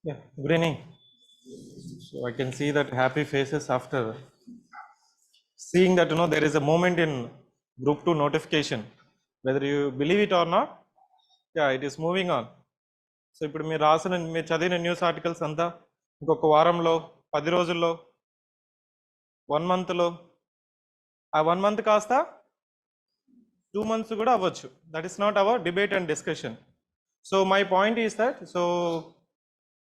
Yeah, good evening. So I can see that happy faces after seeing that there is a moment in group 2 notification. Whether you believe it or not, yeah, it is moving on. So ఇప్పుడు మీరు చదివిన news articles అంతా ఇంకొక వారంలో 10 రోజుల్లో 1 మంత్లో ఆ 1 month కాస్త 2 months కూడా అవ్వచ్చు. That is not our debate and discussion. So my point is that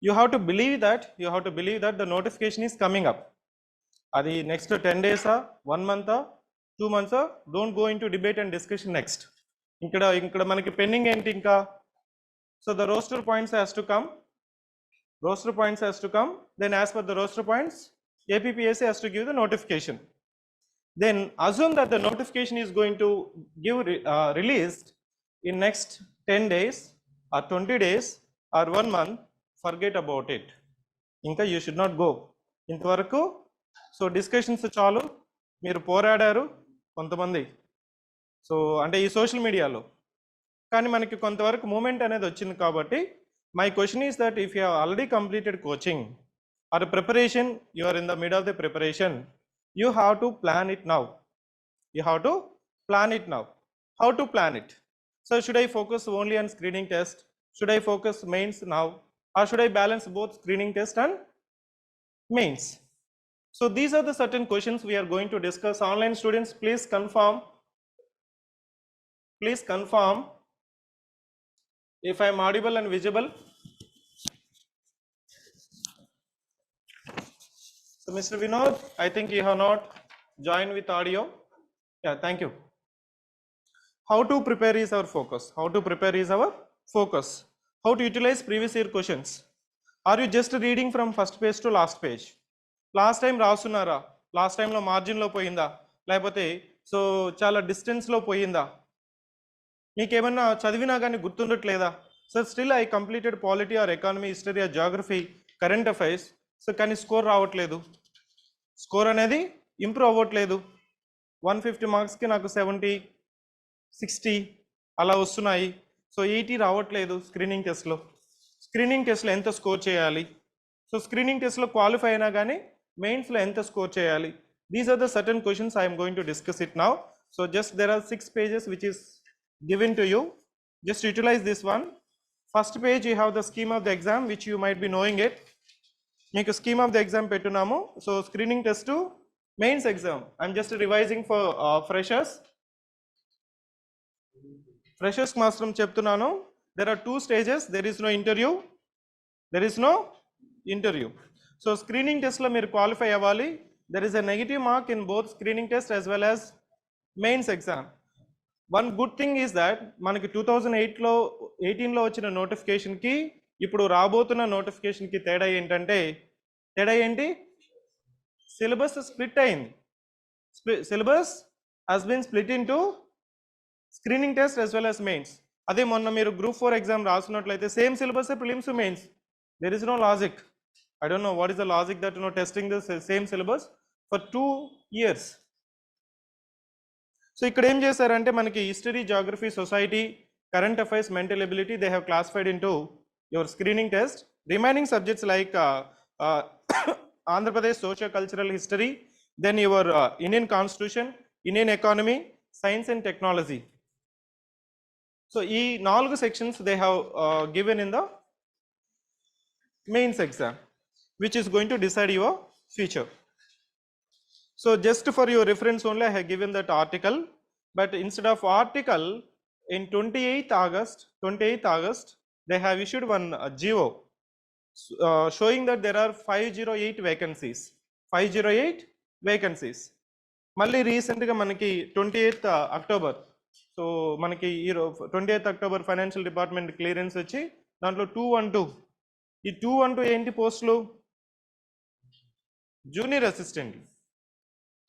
you have to believe that the notification is coming up. అది next 10 days 1 month 2 months don't go into debate and discussion next. ఇక్కడ మనకి pending ఏంటి ఇంకా? So the roster points has to come then as per the roster points APPSC has to give the notification. Then assume that the notification is going to give released in next 10 days or 20 days or 1 month. Forget about it. ఇంకా you should not go. ఇంతవరకు so discussions చాలు. మీరు పోరాడారు కొంతమంది, so అంటే ఈ social మీడియాలో, కానీ మనకి కొంతవరకు మూమెంట్ అనేది వచ్చింది. కాబట్టి my question is that if you have already completed coaching or preparation, you are in the mid of the preparation, you have to plan it now. How to plan it? So should I focus only on screening test? Should I focus mains now, or should I balance both screening test and mains? So these are the certain questions we are going to discuss. Online students, please confirm if I am audible and visible. So Mr. Vinod, I think you have not joined with audio. Yeah, thank you. How to prepare is our focus. How to utilize previous year questions. Are you just reading from first page to last page? Last time రాస్తున్నారా? Last టైంలో మార్జిన్లో పోయిందా, లేకపోతే so చాలా డిస్టెన్స్లో పోయిందా, మీకేమన్నా చదివినా కానీ గుర్తుండట్లేదా? Sir still I completed polity or economy, history or geography, current affairs, so కానీ స్కోర్ రావట్లేదు, స్కోర్ అనేది ఇంప్రూవ్ అవ్వట్లేదు. 150 మార్క్స్కి నాకు 70, 60 అలా వస్తున్నాయి. సో 80 రావట్లేదు స్క్రీనింగ్ టెస్ట్లో ఎంత స్కోర్ చేయాలి? సో స్క్రీనింగ్ టెస్ట్లో క్వాలిఫై అయినా కానీ మెయిన్స్లో ఎంత స్కోర్ చేయాలి? These are the certain questions I'm going to discuss it now. So just there are 6 pages which is given to you. Just utilize this one. First page you have the scheme of the exam which you might be knowing it. మీకు scheme of the exam పెట్టున్నాము. So screening test, mains exam. I'm just revising for freshers మాత్రం చెప్తున్నాను. There are 2 stages. There is no interview. So screening టెస్ట్లో మీరు qualify అవ్వాలి. There is a negative mark in both screening test as well as mains exam. One good thing is that మనకి 2018లో వచ్చిన నోటిఫికేషన్కి ఇప్పుడు రాబోతున్న నోటిఫికేషన్కి తేడా ఏంటి? సిలబస్ స్ప్లిట్ అయింది. Syllabus has been split in to screening test as well as mains. అదే మొన్న మీరు గ్రూప్ 4 ఎగ్జామ్ రాస్తున్నట్లయితే same syllabus prelims mains. There is no logic. I don't know what is the logic that testing the same syllabus for 2 years. So ఇక్కడ ఏం చేశారంటే మనకి history, geography, society, current affairs, mental ability, they have classified into your screening test. Remaining subjects like Andhra Pradesh socio-cultural history, then your Indian constitution, Indian economy, science and technology. So ఈ 4 sections they have given in the mains exam, which is going to decide your future. So just for your reference only, I have given that article, but instead of article, in 28th August, they have issued one GO showing that there are 508 vacancies. Malli recent ga manaki 28th October, so manaki 28th October financial department clearance vachi dantlo 212. ఈ 212 ఏంటి పోస్టులు? Junior assistant.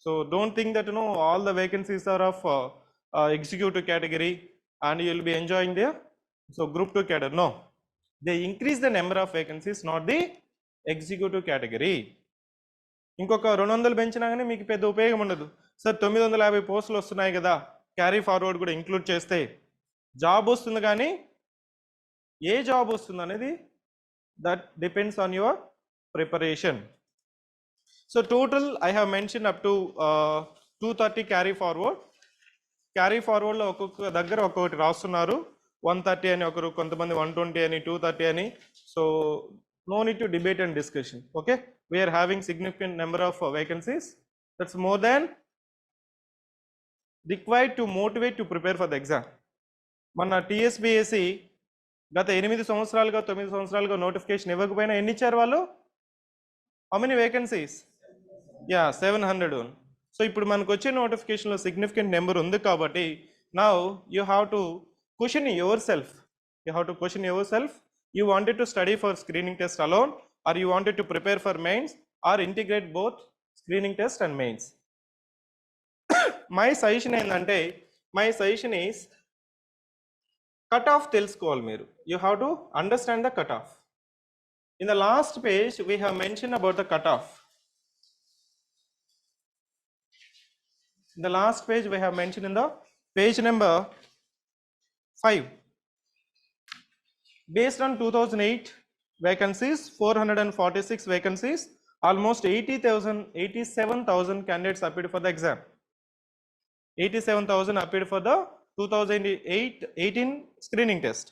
So don't think that all the vacancies are of executive category and you will be enjoying there so group 2 cadre. No, they increase the number of vacancies, not the executive category. ఇంకొక 200 పెంచినా కానీ మీకు పెద్ద ఉపయోగం ఉండదు. Sir 950 పోస్టులు వస్తున్నాయి కదా, క్యారీ ఫార్వర్డ్ కూడా ఇంక్లూడ్ చేస్తే జాబ్ వస్తుంది, కానీ ఏ జాబ్ వస్తుంది అనేది that depends on your preparation. So total I have mentioned up to 230 carry forward. Carry ఫార్వర్డ్లో ఒక్కొక్క దగ్గర ఒక్కొక్కటి రాస్తున్నారు. 130 అని ఒకరు, కొంతమంది 120 అని, 230 అని. So no need to debate and discussion. Okay, we are having significant number of vacancies. That's more than required to motivate to prepare for the exam. మన టీఎస్బిఎస్సి గత 8 సంవత్సరాలుగా 9 సంవత్సరాలుగా నోటిఫికేషన్ ఇవ్వకపోయినా ఎన్ని ఇచ్చారు వాళ్ళు? How many vacancies? Yeah 700. So ఇప్పుడు మనకు వచ్చే నోటిఫికేషన్లో సిగ్నిఫికెంట్ నెంబర్ ఉంది కాబట్టి now you have to question your self. You wanted to study for screening test alone, or you wanted to prepare for mains, or integrate both screening test and mains? My suggestion ఏంటంటే, my suggestion is cut off తెలుసుకోవాలి మీరు. You have to understand the cut off. In the last page we have mentioned about the cut off. In the last page we have mentioned in the page number 5. Based on 2008 vacancies, 446 vacancies, almost 87,000 candidates appeared for the exam. 87,000 appeared for the 2018 screening test.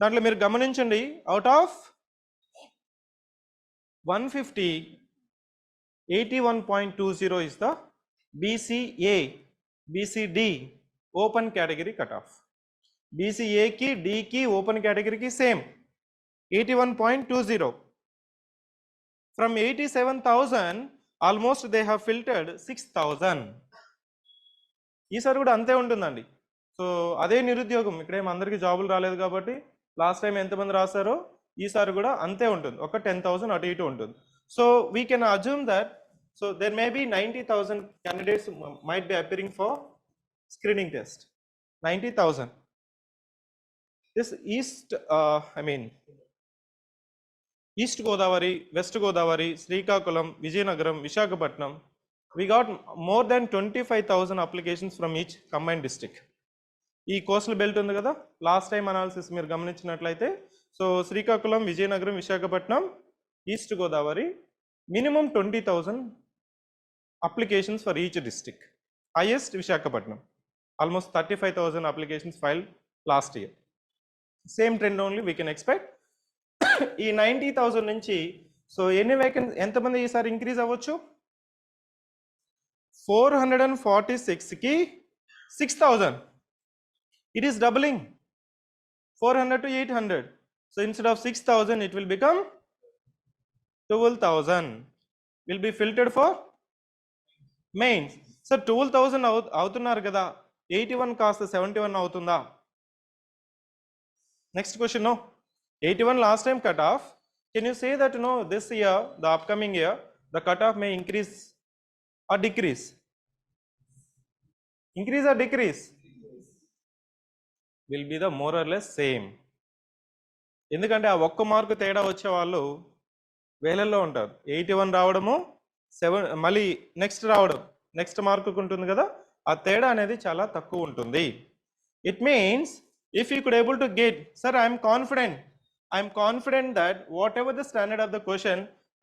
దాంట్లో మీరు గమనించండి, out of 150, 81.20 is the BCA, BCD open category cutoff. BCA की D की open category की same 81.20. From 87,000 almost they have filtered 6,000. ఈసారి కూడా అంతే ఉంటుందండి. సో అదే నిరుద్యోగం, ఇక్కడేమో అందరికీ జాబులు రాలేదు కాబట్టి లాస్ట్ టైం ఎంతమంది రాశారో ఈసారి కూడా అంతే ఉంటుంది, ఒక 10,000 అటు ఇటు ఉంటుంది. So we can assume that so there may be 90,000 candidates might be appearing for screening test. 90,000. This east East Godavari, West Godavari, Srikakulam, Vijayanagaram, Visakhapatnam, we got more than 25,000 applications from each combined district. ఈ coastal belt ఉంది కదా, last time analysis మీరు గమనించినట్లయితే, so Srikakulam, Vizianagaram, Visakhapatnam, east Godavari, minimum 20,000 applications for each district. Highest Visakhapatnam, almost 35,000 applications filed last year. Same trend only we can expect. ఈ 90,000 నుంచి so ఎన్ని vacancy, ఎంతమంది ఈసారి ఇంక్రీజ్ అవ్వచ్చు? 446కి 6,000. It is doubling, 400 to 800. So instead of 6,000 it will become 12,000 will be filtered for mains. So 12,000 అవుతున్నారు కదా, 81 కాస్త 71 అవుతుందా? Next question, no. 81 last time cut off. Can you say that no, this year, the upcoming year, the cutoff may increase or decrease? Increase or decrease? Will be the more or less same. ఎందుకంటే ఆ ఒక్క mark తేడా వచ్చే వాళ్ళు వేలల్లో ఉంటారు. 81 రావడము, 7 మళ్ళీ నెక్స్ట్ రావడం, నెక్స్ట్ మార్కుకు ఉంటుంది కదా, ఆ తేడా అనేది చాలా తక్కువ ఉంటుంది. It means if you could able to get, sir, I am confident that whatever the standard of the question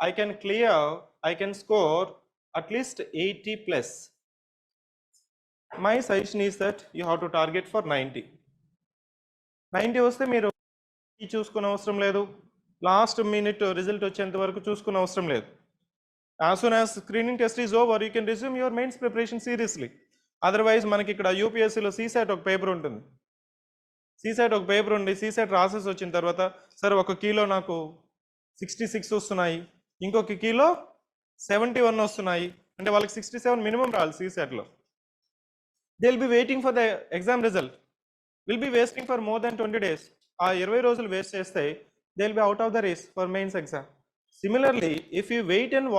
I can clear, I can score at least 80 plus. My suggestion is that you have to target for 90. 90 వస్తే మీరు చూసుకునే అవసరం లేదు, last minute result వచ్చేంత వరకు చూసుకునే అవసరం లేదు. As soon as screening test is over, you can resume your mains preparation seriously. Otherwise మనకి ఇక్కడ యూపీఎస్సీలో CSAT ఒక పేపర్ ఉంటుంది, CSAT రాసేసి వచ్చిన తర్వాత, సార్ ఒక కిలో నాకు 66 వస్తున్నాయి, ఇంకొక కిలో 71 వస్తున్నాయి అంటే వాళ్ళకి 67 మినిమం రావాలి CSATలో. They will be waiting for the exam result, will be wasting for more than 20 days. ఆ 20 రోజులు వేస్ట్ చేస్తే they will be out of the race for mains exam. Similarly if you wait and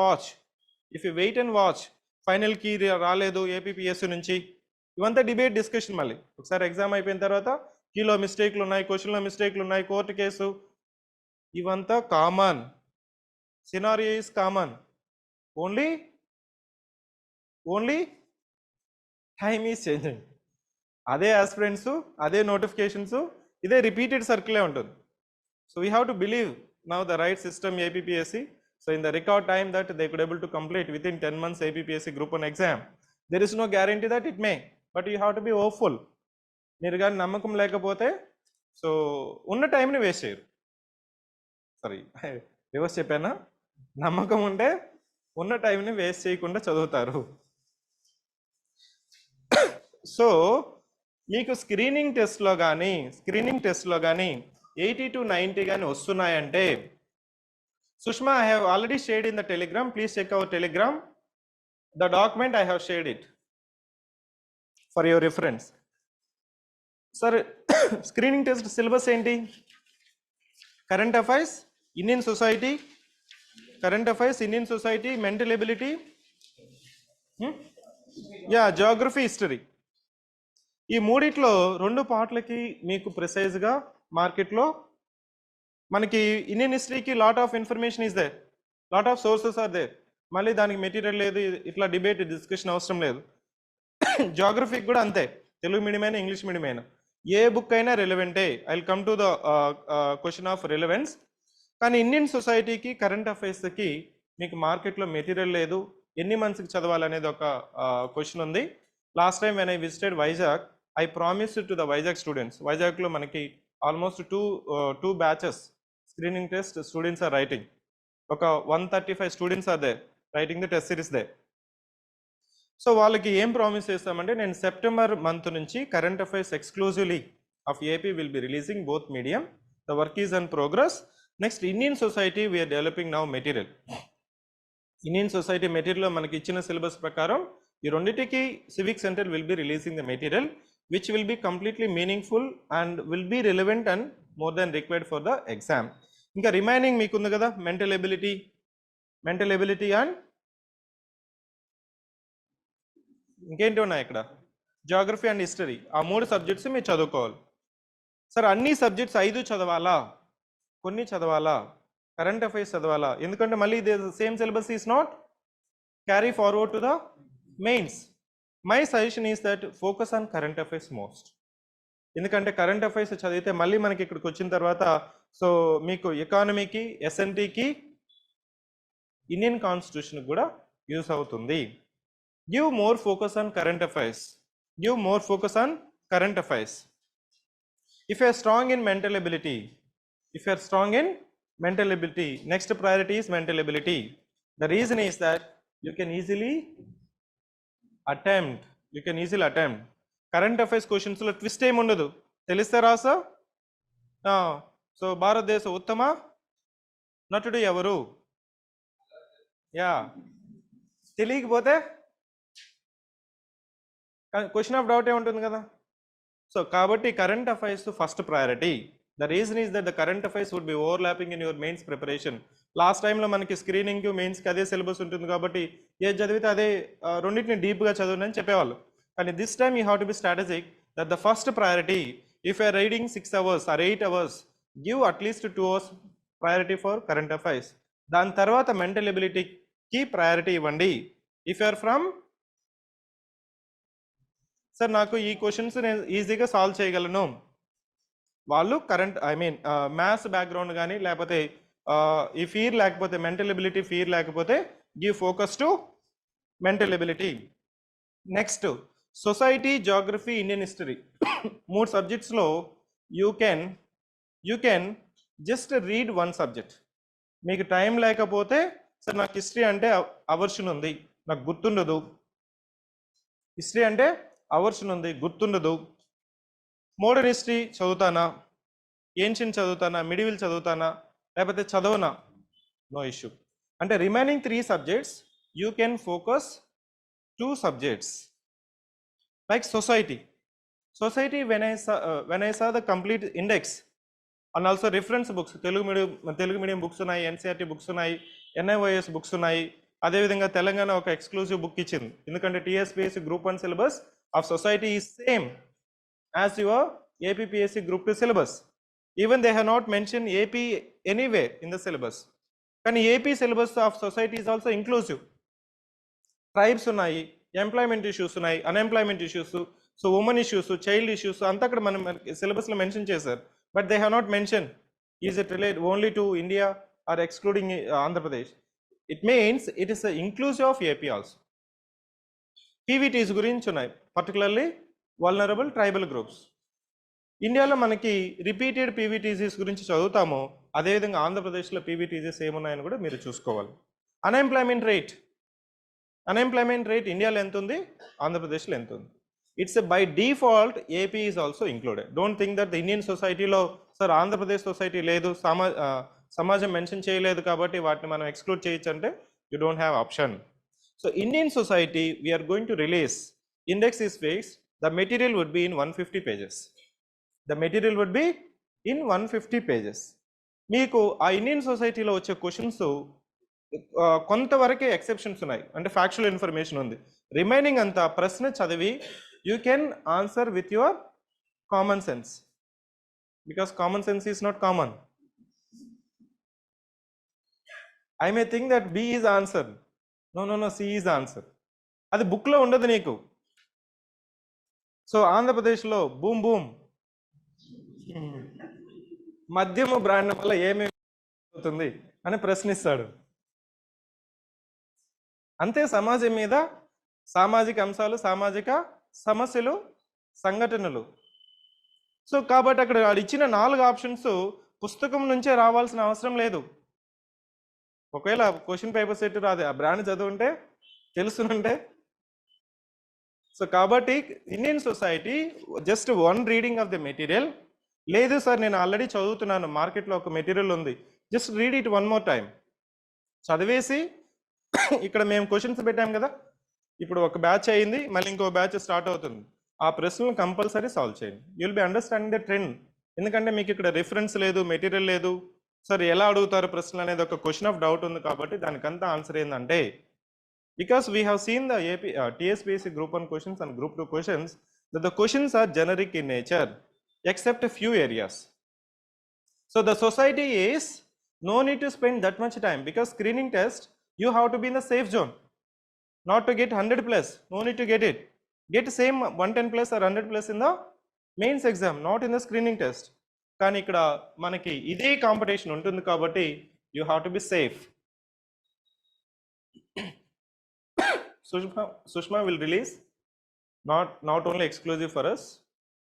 watch final key రాలేదు APPSC నుంచి, ఇవంతా debate discussion. మళ్ళీ ఒకసారి exam అయిపోయిన తర్వాత కీలో మిస్టేక్లు ఉన్నాయి, క్వశ్చన్లో మిస్టేక్లు ఉన్నాయి, కోర్టు కేసు, ఇవంతా common, scenario is common. Only time is changing. అదే ఆస్పిరెంట్స్, అదే నోటిఫికేషన్స్, ఇదే రిపీటెడ్ సర్కిలే ఉంటుంది. So we have to believe now the right system APPSC. So in the record time that they could able to complete within 10 months APPSC group 1 exam. There is no guarantee that it may, but you have to be hopeful. మీరు కానీ నమ్మకం లేకపోతే so ఉన్న టైంని waste చేయరు. Sorry reverse చెప్పానా, నమ్మకం ఉంటే ఉన్న టైంని వేస్ట్ చేయకుండా చదువుతారు. సో మీకు స్క్రీనింగ్ టెస్ట్లో కానీ 80 to 90 కానీ వస్తున్నాయంటే, Sushma I have already shared in the telegram, please check our telegram, the document I have shared it for your reference. Sir, screening test syllabus ఏంటి? Current affairs, Indian society, mental ability, geography, history. ఈ మూడిట్లో 2 పార్ట్లకి మీకు ప్రిసైజ్గా మార్కెట్లో మనకి Indian హిస్టరీకి lot of information is there, lot of sources are there, మళ్ళీ దానికి మెటీరియల్ లేదు, ఇట్లా డిబేట్ డిస్కషన్ అవసరం లేదు. జియోగ్రఫీకి కూడా అంతే, తెలుగు మీడియం అయినా ఇంగ్లీష్ మీడియం అయినా ఏ బుక్ అయినా రెలవెంటే. I will come to the question of relevance. కానీ ఇండియన్ సొసైటీకి కరెంట్ అఫైర్స్కి మీకు మార్కెట్లో మెటీరియల్ లేదు, ఎన్ని మంత్స్కి చదవాలనేది ఒక క్వశ్చన్ ఉంది. Last time when I visited Vizag, I promise to the Vizag students, వైజాగ్లో మనకి almost two batches screening test students are writing. ఒక 135 students are they writing the test series they. So వాళ్ళకి ఏం ప్రామిస్ చేస్తామంటే, నేను సెప్టెంబర్ మంత్ నుంచి current affairs exclusively of AP will be releasing both medium. The work is on progress. Next Indian society we are developing now material. Indian society material మనకి ఇచ్చిన syllabus ప్రకారం ఈ రెండింటికి civic centre will be releasing the material which will be completely meaningful and will be relevant and more than required for the exam. ఇంకా remaining మీకు ఉంది కదా, mental ability and ఇంకేంటి ఉన్నాయి ఇక్కడ, జియోగ్రఫీ అండ్ హిస్టరీ. ఆ 3 సబ్జెక్ట్స్ మీరు చదువుకోవాలి. సార్ అన్ని సబ్జెక్ట్స్ 5 చదవాలా, కొన్ని చదవాలా, కరెంట్ అఫైర్స్ చదవాలా? ఎందుకంటే మళ్ళీ same syllabus is not carry forward to the mains. My suggestion is that focus on current affairs most. ఎందుకంటే కరెంట్ అఫైర్స్ చదివితే మళ్ళీ మనకి ఇక్కడికి వచ్చిన తర్వాత సో మీకు ఎకానమీకి, ఎస్ఎన్టీకి, ఇండియన్ కాన్స్టిట్యూషన్ కూడా యూస్ అవుతుంది. Give more focus on current affairs. If you are strong in mental ability, next priority is mental ability. The reason is that you can easily attempt. Current affairs క్వశ్చన్స్లో twist ఏమి ఉండదు, తెలిస్తే రాసా. So భారతదేశ ఉత్తమ నటుడు ఎవరు, తెలియకపోతే క్వశ్చన్ ఆఫ్ డౌట్ ఏముంటుంది కదా. సో కాబట్టి current affairs first priority. The reason is that the current affairs would be overlapping in your mains preparation. Last టైంలో మనకి స్క్రీనింగ్కి మెయిన్స్కి అదే సిలబస్ ఉంటుంది కాబట్టి ఏది చదివితే అదే రెండింటిని డీప్గా చదవండి అని చెప్పేవాళ్ళు. కానీ this time you have to be strategic that the first priority, if you are reading 6 hours or 8 hours, give at least 2 hours priority for current affairs. దాని తర్వాత మెంటల్ ఎబిలిటీకి ప్రయారిటీ ఇవ్వండి. If you are from sir నాకు ఈ questions నేను ఈజీగా solve చేయగలను, వాళ్ళు మ్యాథ్స్ బ్యాక్గ్రౌండ్ కానీ లేకపోతే ఈ ఫీర్ లేకపోతే, మెంటల్ ఎబిలిటీ ఫీర్ లేకపోతే, give focus to mental ability. Next society, geography, Indian history 3 సబ్జెక్ట్స్లో you can just read 1 subject. మీకు టైం లేకపోతే సార్ నాకు హిస్టరీ అంటే అవర్షన్ ఉంది, నాకు గుర్తుండదు, మోడర్న్ హిస్టరీ చదువుతానా, ఏన్షియన్ చదువుతానా, మిడివిల్ చదువుతానా, లేకపోతే చదవనా, నో ఇష్యూ. అంటే remaining 3 subjects you can focus 2 subjects. Like society when I saw the complete index and also reference books, Telugu medium books ఉన్నాయి, ఎన్సీఆర్టీ బుక్స్ ఉన్నాయి, ఎన్ఐఓఎస్ బుక్స్ ఉన్నాయి. అదేవిధంగా తెలంగాణ ఒక ఎక్స్క్లూజివ్ బుక్ ఇచ్చింది, ఎందుకంటే TSPSC group 1 syllabus of society is same as your APPSC group 2 syllabus. Even they have not mention AP anywhere in the syllabus. కానీ AP syllabus of society is also inclusive. Tribes ఉన్నాయి, employment issues ఉన్నాయి, unemployment issues, so women issues, child issues అంతా అక్కడ మనం సిలబస్లో mention చేశారు. But they have not mention Is it related only to India or excluding Andhra Pradesh? It means it is inclusive of AP also. PVTs గురించి ఉన్నాయి, particularly vulnerable tribal groups. ఇండియాలో మనకి repeated పీవీటీసీస్ గురించి చదువుతాము, అదేవిధంగా ఆంధ్రప్రదేశ్లో పీవీటీసీస్ ఏమున్నాయని కూడా మీరు చూసుకోవాలి. అన్ఎంప్లాయ్మెంట్ రేట్ ఇండియాలో ఎంత ఉంది, ఆంధ్రప్రదేశ్లో ఎంత ఉంది? It's by default AP is also included. Don't think that the Indian సొసైటీలో సార్ ఆంధ్రప్రదేశ్ సొసైటీ లేదు, సమాజం మెన్షన్ చేయలేదు కాబట్టి వాటిని మనం ఎక్స్క్లూడ్ చేయొచ్చు అంటే you don't have option. So Indian society we are going to release, index is fixed, the material would be in 150 pages. The material would be in 150 pages. మీకు ఆ ఇండియన్ సొసైటీలో వచ్చే క్వశ్చన్స్ కొంతవరకే ఎక్సెప్షన్స్ ఉన్నాయి, అంటే ఫ్యాక్చువల్ ఇన్ఫర్మేషన్ ఉంది. Remaining అంతా ప్రశ్న చదివి you can answer with your common sense, because common sense is not common. I may think that B is answer, no C is answer. అది బుక్లో ఉండదు నీకు. సో ఆంధ్రప్రదేశ్లో బూమ్ బూమ్ మద్యము బ్రాండ్ వల్ల ఏమేమి అవుతుంది అని ప్రశ్నిస్తాడు. అంతే, సమాజం మీద సామాజిక అంశాలు, సామాజిక సమస్యలు, సంఘటనలు. సో కాబట్టి అక్కడ ఇచ్చిన 4 ఆప్షన్స్ పుస్తకం నుంచే రావాల్సిన అవసరం లేదు. ఒకవేళ క్వశ్చన్ పేపర్ సెట్ రాదు, ఆ బ్రాండ్ చదువుంటే తెలుసునంటే. సో కాబట్టి Indian society just 1 reading of the material. లేదు సార్ నేను ఆల్రెడీ చదువుతున్నాను, మార్కెట్లో ఒక మెటీరియల్ ఉంది, just read it 1 more time. చదివేసి ఇక్కడ మేము క్వశ్చన్స్ పెట్టాం కదా, ఇప్పుడు ఒక బ్యాచ్ అయింది, మళ్ళీ ఇంకో బ్యాచ్ స్టార్ట్ అవుతుంది, ఆ ప్రశ్నలను కంపల్సరీ సాల్వ్ చేయండి. You will B understanding the trend. ఎందుకంటే మీకు ఇక్కడ రిఫరెన్స్ లేదు, మెటీరియల్ లేదు, సార్ ఎలా అడుగుతారు ప్రశ్నలు అనేది ఒక క్వశ్చన్ ఆఫ్ డౌట్ ఉంది. కాబట్టి దానికంతా ఆన్సర్ ఏంటంటే, because we have seen the TSPSC Group 1 questions and Group 2 questions, that the questions are generic in nature except a few areas. So the society is no need to spend that much time, because screening test you have to be in the safe zone, not to get 100 plus, no need to get it. Get same 110 plus or 100 plus in the mains exam, not in the screening test. కానీ ఇక్కడ మనకి ఇదే competition ఉంటుంది కాబట్టి you have to be safe. Sushma will release, not only exclusive for us.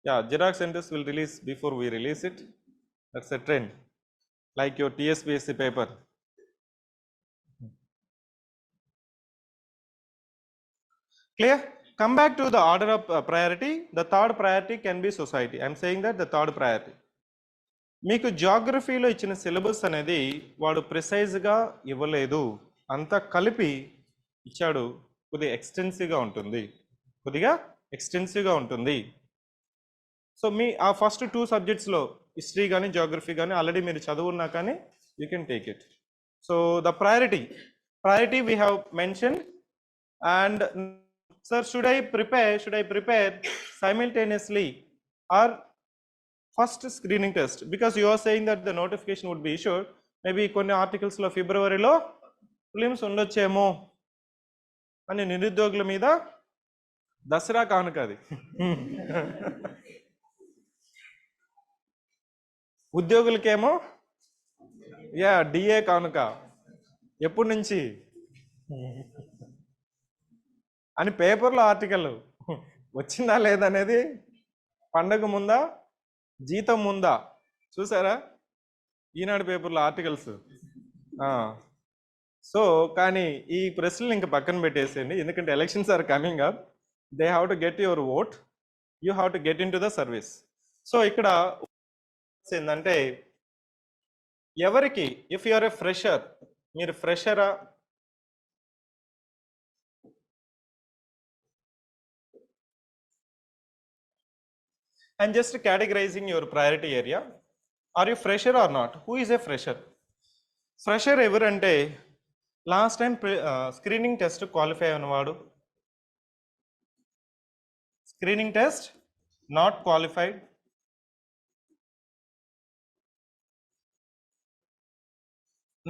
Yeah, Xerox centers will release before we release it. That's a trend, like your TSPSC paper. Clear? Come back to the order of priority. The third priority can be society. I am saying that the third priority. మీకు జాగ్రఫీలో ఇచ్చిన syllabus అనేది వాడు ప్రిసైజ్గా ఇవ్వలేదు, అంతా కలిపి ఇచ్చాడు. కొద్దిగా ఎక్స్టెన్సివ్గా ఉంటుంది. సో మీ ఆ ఫస్ట్ 2 సబ్జెక్ట్స్లో హిస్టరీ కానీ జాగ్రఫీ కానీ ఆల్రెడీ మీరు చదువున్నా కానీ you can take it. So the priority we have mentioned. And sir, should I prepare simultaneously or first screening test? Because you are saying that the notification would be issued, maybe కొన్ని ఆర్టికల్స్లో ఫిబ్రవరిలో films ఉండొచ్చేమో అని నిరుద్యోగుల మీద దసరా కానుక అది. ఉద్యోగులకేమో DA కానుక. ఎప్పటి నుంచి అని పేపర్లో ఆర్టికల్ వచ్చిందా లేదనేది పండగ ముందా జీతం ముందా చూసారా ఈనాడు పేపర్లో ఆర్టికల్స్. సో కానీ ఈ ప్రశ్నలు ఇంకా పక్కన పెట్టేసేయండి, ఎందుకంటే elections are coming up. They have to get your vote, you have to get into the service. So ఇక్కడ ఏంటంటే ఎవరికి, if you are a fresher, మీరు ఫ్రెషరా, and just categorizing your priority area, are you fresher or not? Who is a fresher? Fresher ఎవరంటే last time screening test qualify అయినవాడు, screening test not qualified,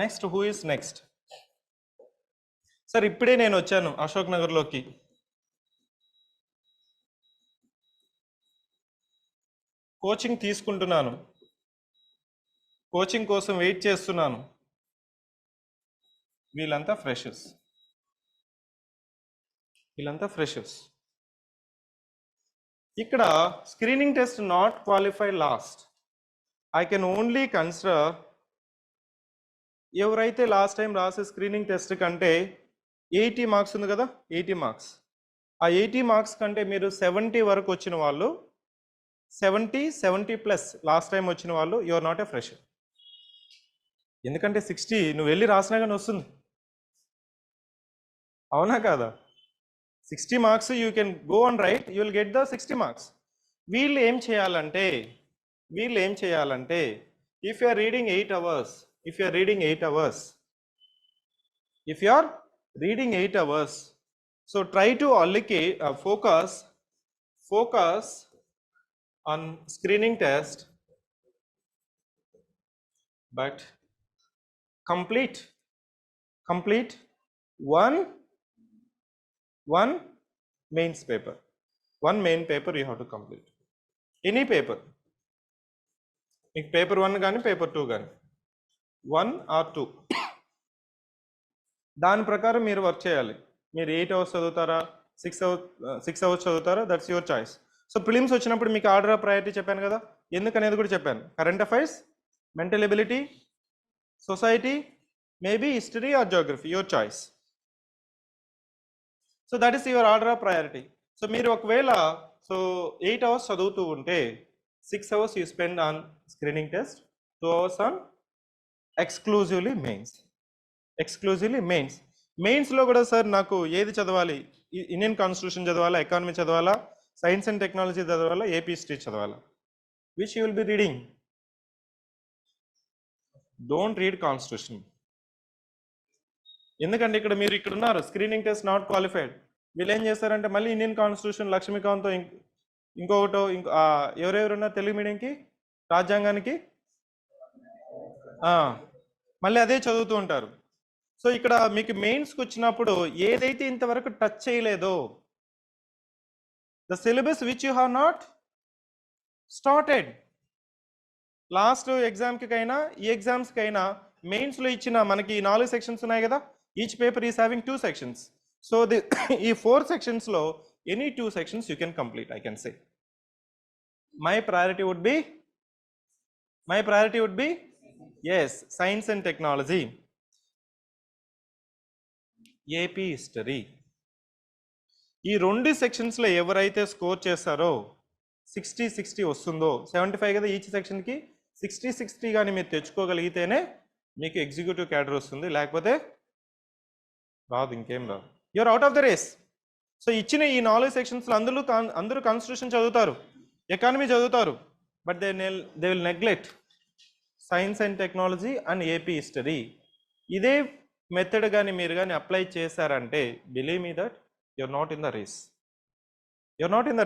next who is next? Sir ఇప్పుడే నేను వచ్చాను అశోక్ నగర్లోకి, coaching తీసుకుంటున్నాను, coaching కోసం wait చేస్తున్నాను. వీళ్ళంతా ఫ్రెషర్స్. ఇక్కడ screening test not qualify last. I can only consider ఎవరైతే లాస్ట్ టైం రాసే స్క్రీనింగ్ టెస్ట్ కంటే 80 మార్క్స్ ఉంది కదా, 80 మార్క్స్. ఆ 80 మార్క్స్ కంటే మీరు 70 వరకు వచ్చిన వాళ్ళు, 70+ లాస్ట్ టైం వచ్చిన వాళ్ళు, you are not a fresher. ఎందుకంటే 60 నువ్వు వెళ్ళి రాసినా కానీ వస్తుంది, అవునా కాదా? 60 marks you can go on right, you will get the 60 marks. వీళ్ళు ఏం చేయాలంటే if you are reading 8 hours, if you are reading 8 hours, so try to allocate focus on screening test, but complete one mains paper. One main paper you have to complete. Any paper, paper 1 gaani paper 2 gaani, 1 or 2, దాని ప్రకారం మీరు work చేయాలి. మీరు 8 hours చదువుతారా, 6 hours చదువుతారా, that's your choice. So prelims వచ్చినప్పుడు మీకు order of priority చెప్పాను కదా, ఎందుకనేది కూడా చెప్పాను. Current affairs, mental ability, society, maybe history or geography, your choice. So that is your order of priority. So మీరు ఒకవేళ 8 అవర్స్ చదువుతూ ఉంటే 6 hours you spend on screening test, 2 hours on exclusively mains. మెయిన్స్లో కూడా సార్ నాకు ఏది చదవాలి, Indian constitution చదవాలా, ఎకానమీ చదవాలా, సైన్స్ అండ్ టెక్నాలజీ చదవాలా, ఏపీ హిస్టరీ చదవాలా, which you will be reading? Don't read constitution. ఎందుకంటే మీరు ఇక్కడ ఉన్నారు, స్క్రీనింగ్ టెస్ట్ నాట్ క్వాలిఫైడ్. వీళ్ళు ఏం చేస్తారంటే మళ్ళీ ఇండియన్ కాన్స్టిట్యూషన్, లక్ష్మీకాంత్తో ఇంకొకటో ఎవరెవరున్నారు తెలుగు మీడియంకి, రాజ్యాంగానికి, మళ్ళీ అదే చదువుతూ ఉంటారు. సో ఇక్కడ మీకు మెయిన్స్కి వచ్చినప్పుడు ఏదైతే ఇంతవరకు టచ్ చేయలేదో, the syllabus which you have not started, last ఎగ్జామ్కైనా ఈ ఎగ్జామ్స్కైనా మెయిన్స్లో ఇచ్చిన మనకి 4 సెక్షన్స్ ఉన్నాయి కదా, each paper is having 2 sections. So ఈ 4 సెక్షన్స్లో any 2 sections you can complete. I can say my priority would be yes, science and technology, AP history. ఈ 2 సెక్షన్స్లో ఎవరైతే స్కోర్ చేస్తారో 60 వస్తుందో, 75 కదా ఈచ్ సెక్షన్కి, 60 కానీ మీరు తెచ్చుకోగలిగితేనే మీకు ఎగ్జిక్యూటివ్ క్యాడర్ వస్తుంది, లేకపోతే రాదు, ఇంకేం రాదు. You're out of the race. So ఇచ్చిన ఈ 4 సెక్షన్స్లో అందరూ కాన్స్టిట్యూషన్ చదువుతారు, ఎకానమీ చదువుతారు, but they will neglect science and technology and AP history. ఇదే మెథడ్ కానీ మీరు కానీ అప్లై చేశారంటే believe me that you're not in the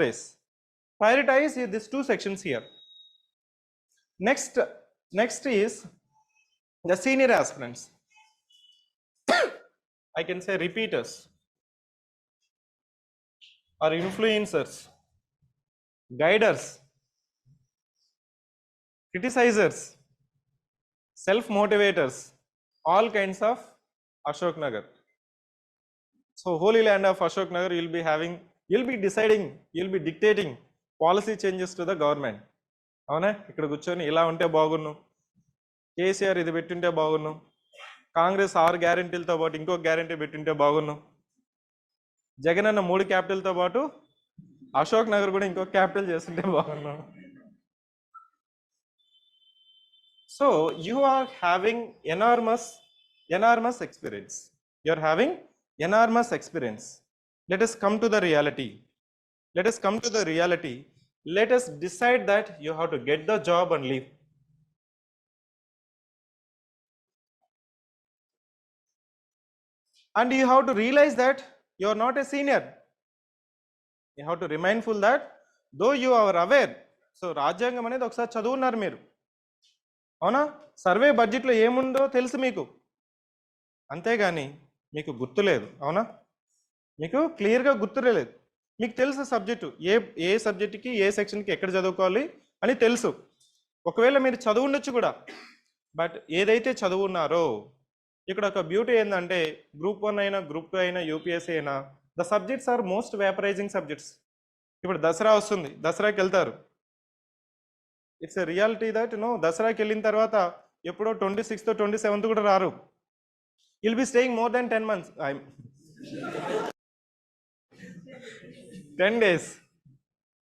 race. Prioritize these 2 sections here. Next is the senior aspirants. I can say repeaters or influencers, guiders, criticizers, self-motivators, all kinds of Ashok Nagar. So holy land of Ashok Nagar, you'll be deciding, you'll be dictating policy changes to the government. అవునా? ఇక్కడ కూర్చొని ఇలా ఉంటే బాగున్ను, కేసీఆర్ ఇది పెట్టుంటే బాగున్ను, కాంగ్రెస్ 6 గ్యారెంటీలతో పాటు ఇంకొక గ్యారెంటీ పెట్టుంటే బాగున్ను, జగన్ అన్న 3 క్యాపిటల్తో పాటు అశోక్ నగర్ కూడా ఇంకొక క్యాపిటల్ చేస్తుంటే బాగున్ను. So you are having enormous experience. Let us come to the reality. Let us decide that you have to get the job and leave. And you have to realize that you are not a senior. You have to remain mindful that though you are aware. So రాజ్యాంగం అనేది ఒకసారి చదువున్నారు మీరు, అవునా? Survey బడ్జెట్లో ఏముందో తెలుసు మీకు, అంతేగాని మీకు గుర్తులేదు, అవునా? మీకు క్లియర్గా గుర్తులేదు. మీకు తెలుసు సబ్జెక్టు, ఏ సబ్జెక్టుకి ఏ సెక్షన్కి ఎక్కడ చదువుకోవాలి అని తెలుసు. ఒకవేళ మీరు చదువు ఉండొచ్చు కూడా, బట్ ఏదైతే చదువున్నారో ఇక్కడ ఒక బ్యూటీ ఏంటంటే గ్రూప్ 1 అయినా గ్రూప్ 2 అయినా యూపీఎస్సీ అయినా the subjects are most vaporising subjects. ఇప్పుడు దసరా వస్తుంది, దసరాకి వెళ్తారు. ఇట్స్ ఎ రియాలిటీ దట్ దసరాకి వెళ్ళిన తర్వాత ఎప్పుడో 26th 27th కూడా రారు. Will be staying more than 10 months, 10 days.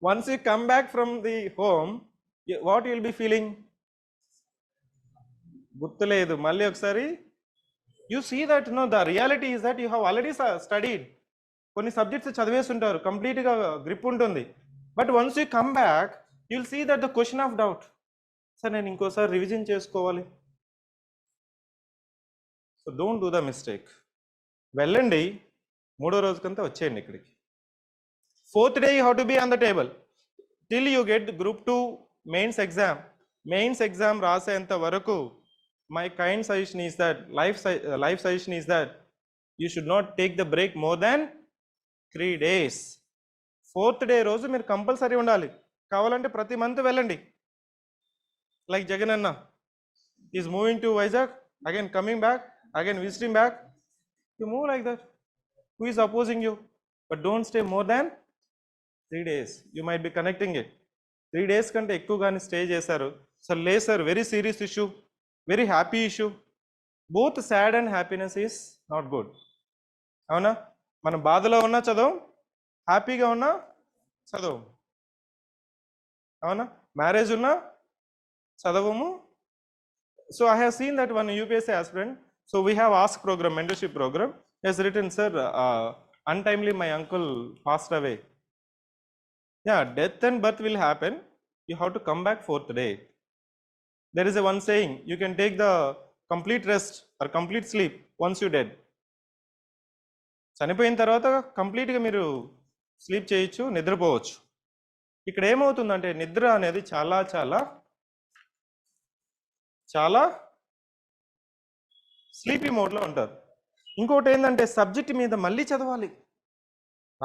Once you come back from the home, what you will be feeling? గుర్తులేదు. మళ్ళీ ఒకసారి you see that the reality is that you have already studied. కొన్ని subjects చదివేసి ఉంటారు, కంప్లీట్గా grip ఉంటుంది. But once you come back you will see that the question of doubt, sir నేను ఇంకోసారి రివిజన్ చేసుకోవాలి. So don't do the mistake. వెళ్ళండి, 3వ రోజుకంతా వచ్చేయండి ఇక్కడికి. 4th day you have to be on the table till you get group 2 mains exam. Mains exam రాసేంత వరకు my kind suggestion is that life suggestion is that you should not take the break more than 3 days. 4th day రోజు మీరు compulsory ఉండాలి. కావాలంటే ప్రతి month వెళ్ళండి. Like Jagan అన్న is moving to Vizag, again coming back, again visiting back. You move like that. Who is opposing you? But don't stay more than 3 days. You might be connecting it. 3 days కంటే ఎక్కువ కానీ stay చేశారు sir, లేదు sir, very serious issue, very happy issue. Both sad and happiness is not good. అవునా? మనం బాధలో ఉన్నా చదవం, హ్యాపీగా ఉన్నా చదవం. అవునా? మ్యారేజ్ ఉన్నా చదవము. So I have seen that one UPSC aspirant, so we have ask program, mentorship program, has written, sir, untimely my uncle passed away. Yeah, death and birth will happen, you have to come back 4th day. There is a one saying, you can take the complete rest or complete sleep once you dead. చనిపోయిన తర్వాత కంప్లీట్గా మీరు sleep చేయొచ్చు, నిద్రపోవచ్చు. ఇక్కడ ఏమవుతుందంటే నిద్ర అనేది చాలా చాలా చాలా స్లీపీ మోడ్లో ఉంటారు. ఇంకోటి ఏంటంటే సబ్జెక్ట్ మీద మళ్ళీ చదవాలి.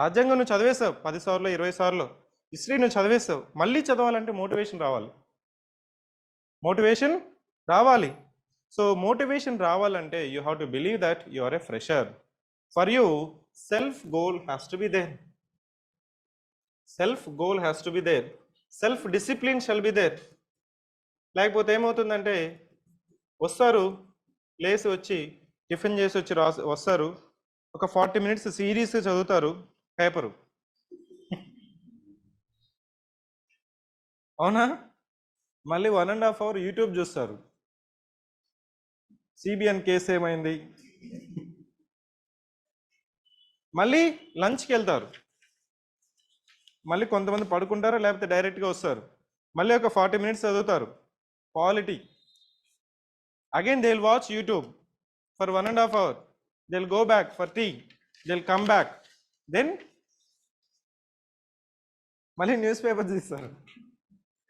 రాజ్యాంగం నువ్వు చదివేసావు 10 సార్లు 20 సార్లు, హిస్టరీ నువ్వు చదివేసావు, మళ్ళీ చదవాలంటే మోటివేషన్ రావాలి. మోటివేషన్ రావాలి. సో మోటివేషన్ రావాలంటే you have to believe that you are a fresher. For you, self goal has to be there. Self goal has to be there. Self discipline shall be there. లేకపోతే ఏమవుతుందంటే వస్తారు, లేసి వచ్చి tiffin చేసి వచ్చి వస్తారు, ఒక 40 minutes సీరియస్ చదువుతారు పేపరు. అవునా? మళ్ళీ 1.5 hour యూట్యూబ్ చూస్తారు. సిబిఎన్ కేసు ఏమైంది, మళ్ళీ లంచ్కి వెళ్తారు, మళ్ళీ కొంతమంది పడుకుంటారు, లేకపోతే డైరెక్ట్గా వస్తారు, మళ్ళీ ఒక 40 minutes చదువుతారు polity. Again they will watch YouTube for 1.5 hour, they will go back for tea, they will come back, then మళ్ళీ న్యూస్ పేపర్ తీస్తారు.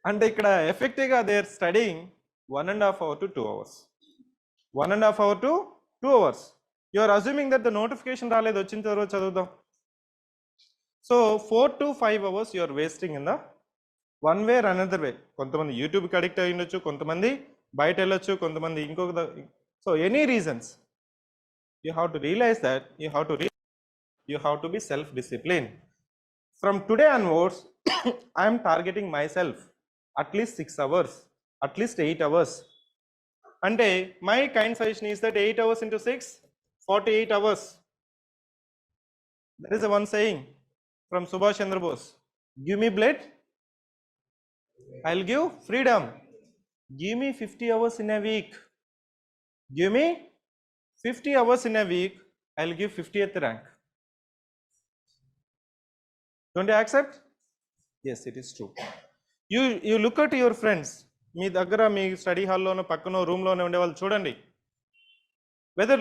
అంటే ఇక్కడ ఎఫెక్టివ్గా they are studying 1.5 hour to 2 hours. 1.5 hour to 2 hours. You are assuming that the notification రాలేదు, వచ్చిన తర్వాత చదువుదాం. So 4 to 5 hours you are wasting in the one way or another way. కొంతమంది యూట్యూబ్కి అడిక్ట్ అయి ఉండొచ్చు, కొంతమంది బయట వెళ్ళొచ్చు, కొంతమంది ఇంకొక. So any reasons you have to realize that you have to be self disciplined. From today onwards I am targeting myself at least 6 hours, at least 8 hours. అంటే my kind suggestion is that 8 hours into 6, 48 hours. There is a one saying from Subhash Chandra Bose, give me blood, I'll give freedom. Give me 50 hours in a week. Give me 50 hours in a week, I'll give 50th rank. Don't you accept? Yes, it is true. You look at your friends. మీ దగ్గర మీ study హాల్లోనో పక్కనో రూమ్లోనే ఉండే వాళ్ళు చూడండి, weather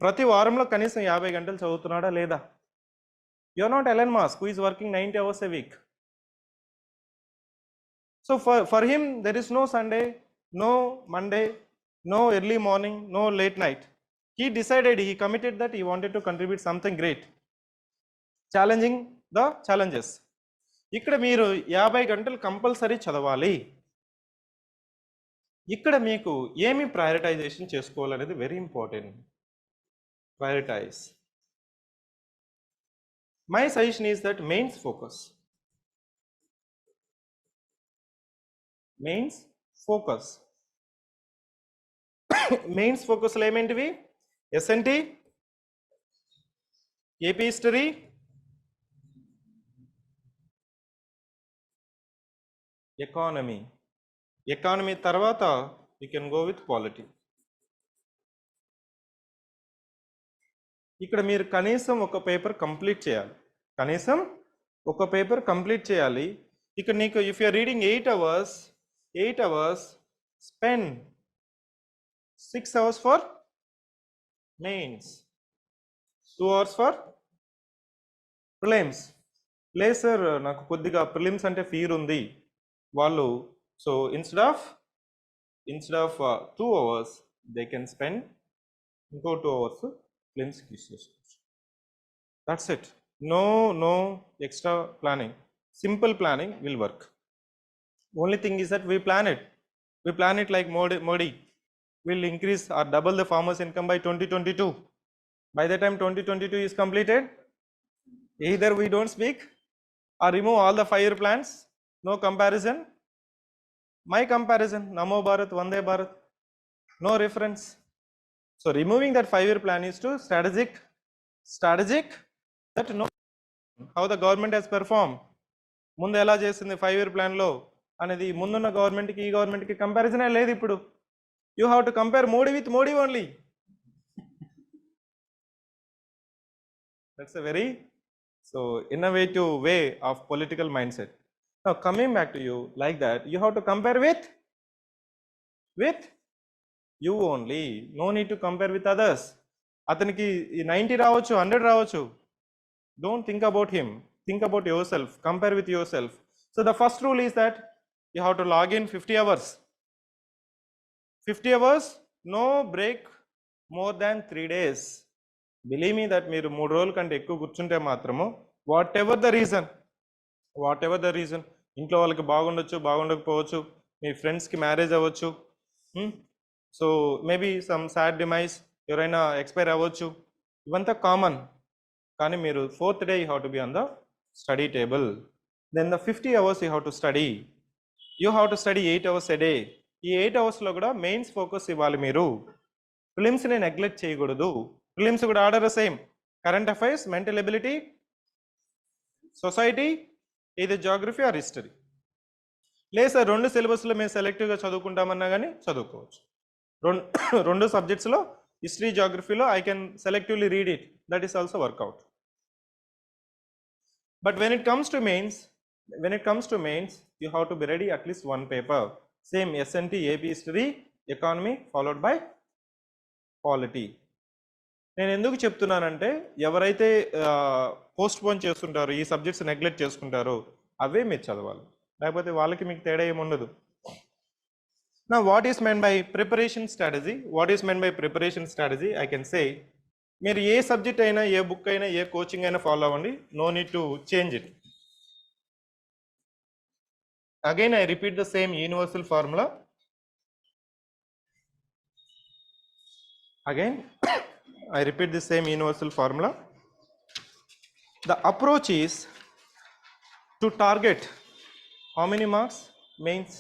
ప్రతి వారంలో కనీసం 50 గంటలు చదువుతున్నాడా లేదా? You are not Elon Musk who is working 90 hours a week. So for him there is no Sunday, no Monday, no early morning, no late night. He decided, he committed that he wanted to contribute something great, challenging the challenges. ఇక్కడ మీరు 50 గంటలు compulsory చదవాలి. ఇక్కడ మీకు ఏమి prioritisation చేసుకోవాలనేది very important. Prioritise. My suggestion is that mains focus. Mains focus. Mains ఫోకస్లో ఏమేంటివి? SNT, AP history, economy. Economy తర్వాత you can go with polity. ఇక్కడ మీరు కనీసం ఒక పేపర్ కంప్లీట్ చేయాలి. కనీసం ఒక పేపర్ కంప్లీట్ చేయాలి. ఇక్కడ నీకు if you're reading 8 hours spend 6 hours for mains, 2 hours for prelims. లేదు సార్ నాకు కొద్దిగా ప్రిలిమ్స్ అంటే ఫీర్ ఉంది వాళ్ళు, so instead of 2 hours they can spend ఇంకో 2 hours ప్రిలిమ్స్కి యూస్ చేసుకోవచ్చు. That's it. No extra planning. Simple planning will work. Only thing is that we plan it like Modi will increase or double the farmers income by 2022. By the time 2022 is completed, either we don't speak or remove all the 5-year plans. No comparison. My comparison, Namo Bharat, Vande Bharat, no reference. So removing that 5-year plan is to strategic that no how the government has performed. ముందు ఎలా చేసింది 5-year ప్లాన్లో అనేది ముందున్న గవర్నమెంట్కి ఈ గవర్నమెంట్కి కంపారిజనే లేదు. ఇప్పుడు you have to compare Modi with Modi only. That's a very innovative way of political mindset. Now coming back to you like that, you have to compare with you only. No need to compare with others. అతనికి 90 రావచ్చు, 100 రావచ్చు. Don't think about him. Think about yourself. Compare with yourself. So the first rule is that you have to log in 50 hours. 50 hours, no break more than 3 days. Believe me that మీరు 3 రోజుల కంటే ఎక్కువ కూర్చుంటే మాత్రము what ever the reason, ఇంట్లో వాళ్ళకి బాగుండొచ్చు, బాగుండకపోవచ్చు, మీ ఫ్రెండ్స్కి marriage అవ్వచ్చు, so maybe some sad demise, ఎవరైనా ఎక్స్పైర్ అవ్వచ్చు, ఇవంతా కామన్. కానీ మీరు 4th day you have to be on the study table. Then the 50 hours you have to study. You have to study 8 hours a day. ఈ 8 hours కూడా mains focus ఇవ్వాలి. మీరు ప్రిలిమ్స్ని నెగ్లెక్ట్ చేయకూడదు. ప్రిలిమ్స్ కూడా order same, current affairs, mental ability, society, ఇది geography or history. లేదు sir 2 సిలబస్లో మేము సెలెక్టివ్గా చదువుకుంటామన్నా కానీ చదువుకోవచ్చు. 2 సబ్జెక్ట్స్లో హిస్టరీ, జాగ్రఫీలో I can selectively read it. That is also work out. But when it comes to mains, you have to be ready at least 1 paper. Same SNT, AP history, economy followed by polity. నేను ఎందుకు చెప్తున్నానంటే ఎవరైతే post phone చేస్తుంటారో, ఈ subjects neglect చేసుకుంటారో అవే మీరు చదవాలి, లేకపోతే వాళ్ళకి మీకు తేడా ఏముండదు. Now what is meant by preparation strategy? I can say మీరు ఏ సబ్జెక్ట్ అయినా, ఏ బుక్ అయినా, ఏ కోచింగ్ అయినా ఫాలో అవ్వండి. No need to change it. Again I repeat the same universal formula. The approach is to target how many marks? Mains.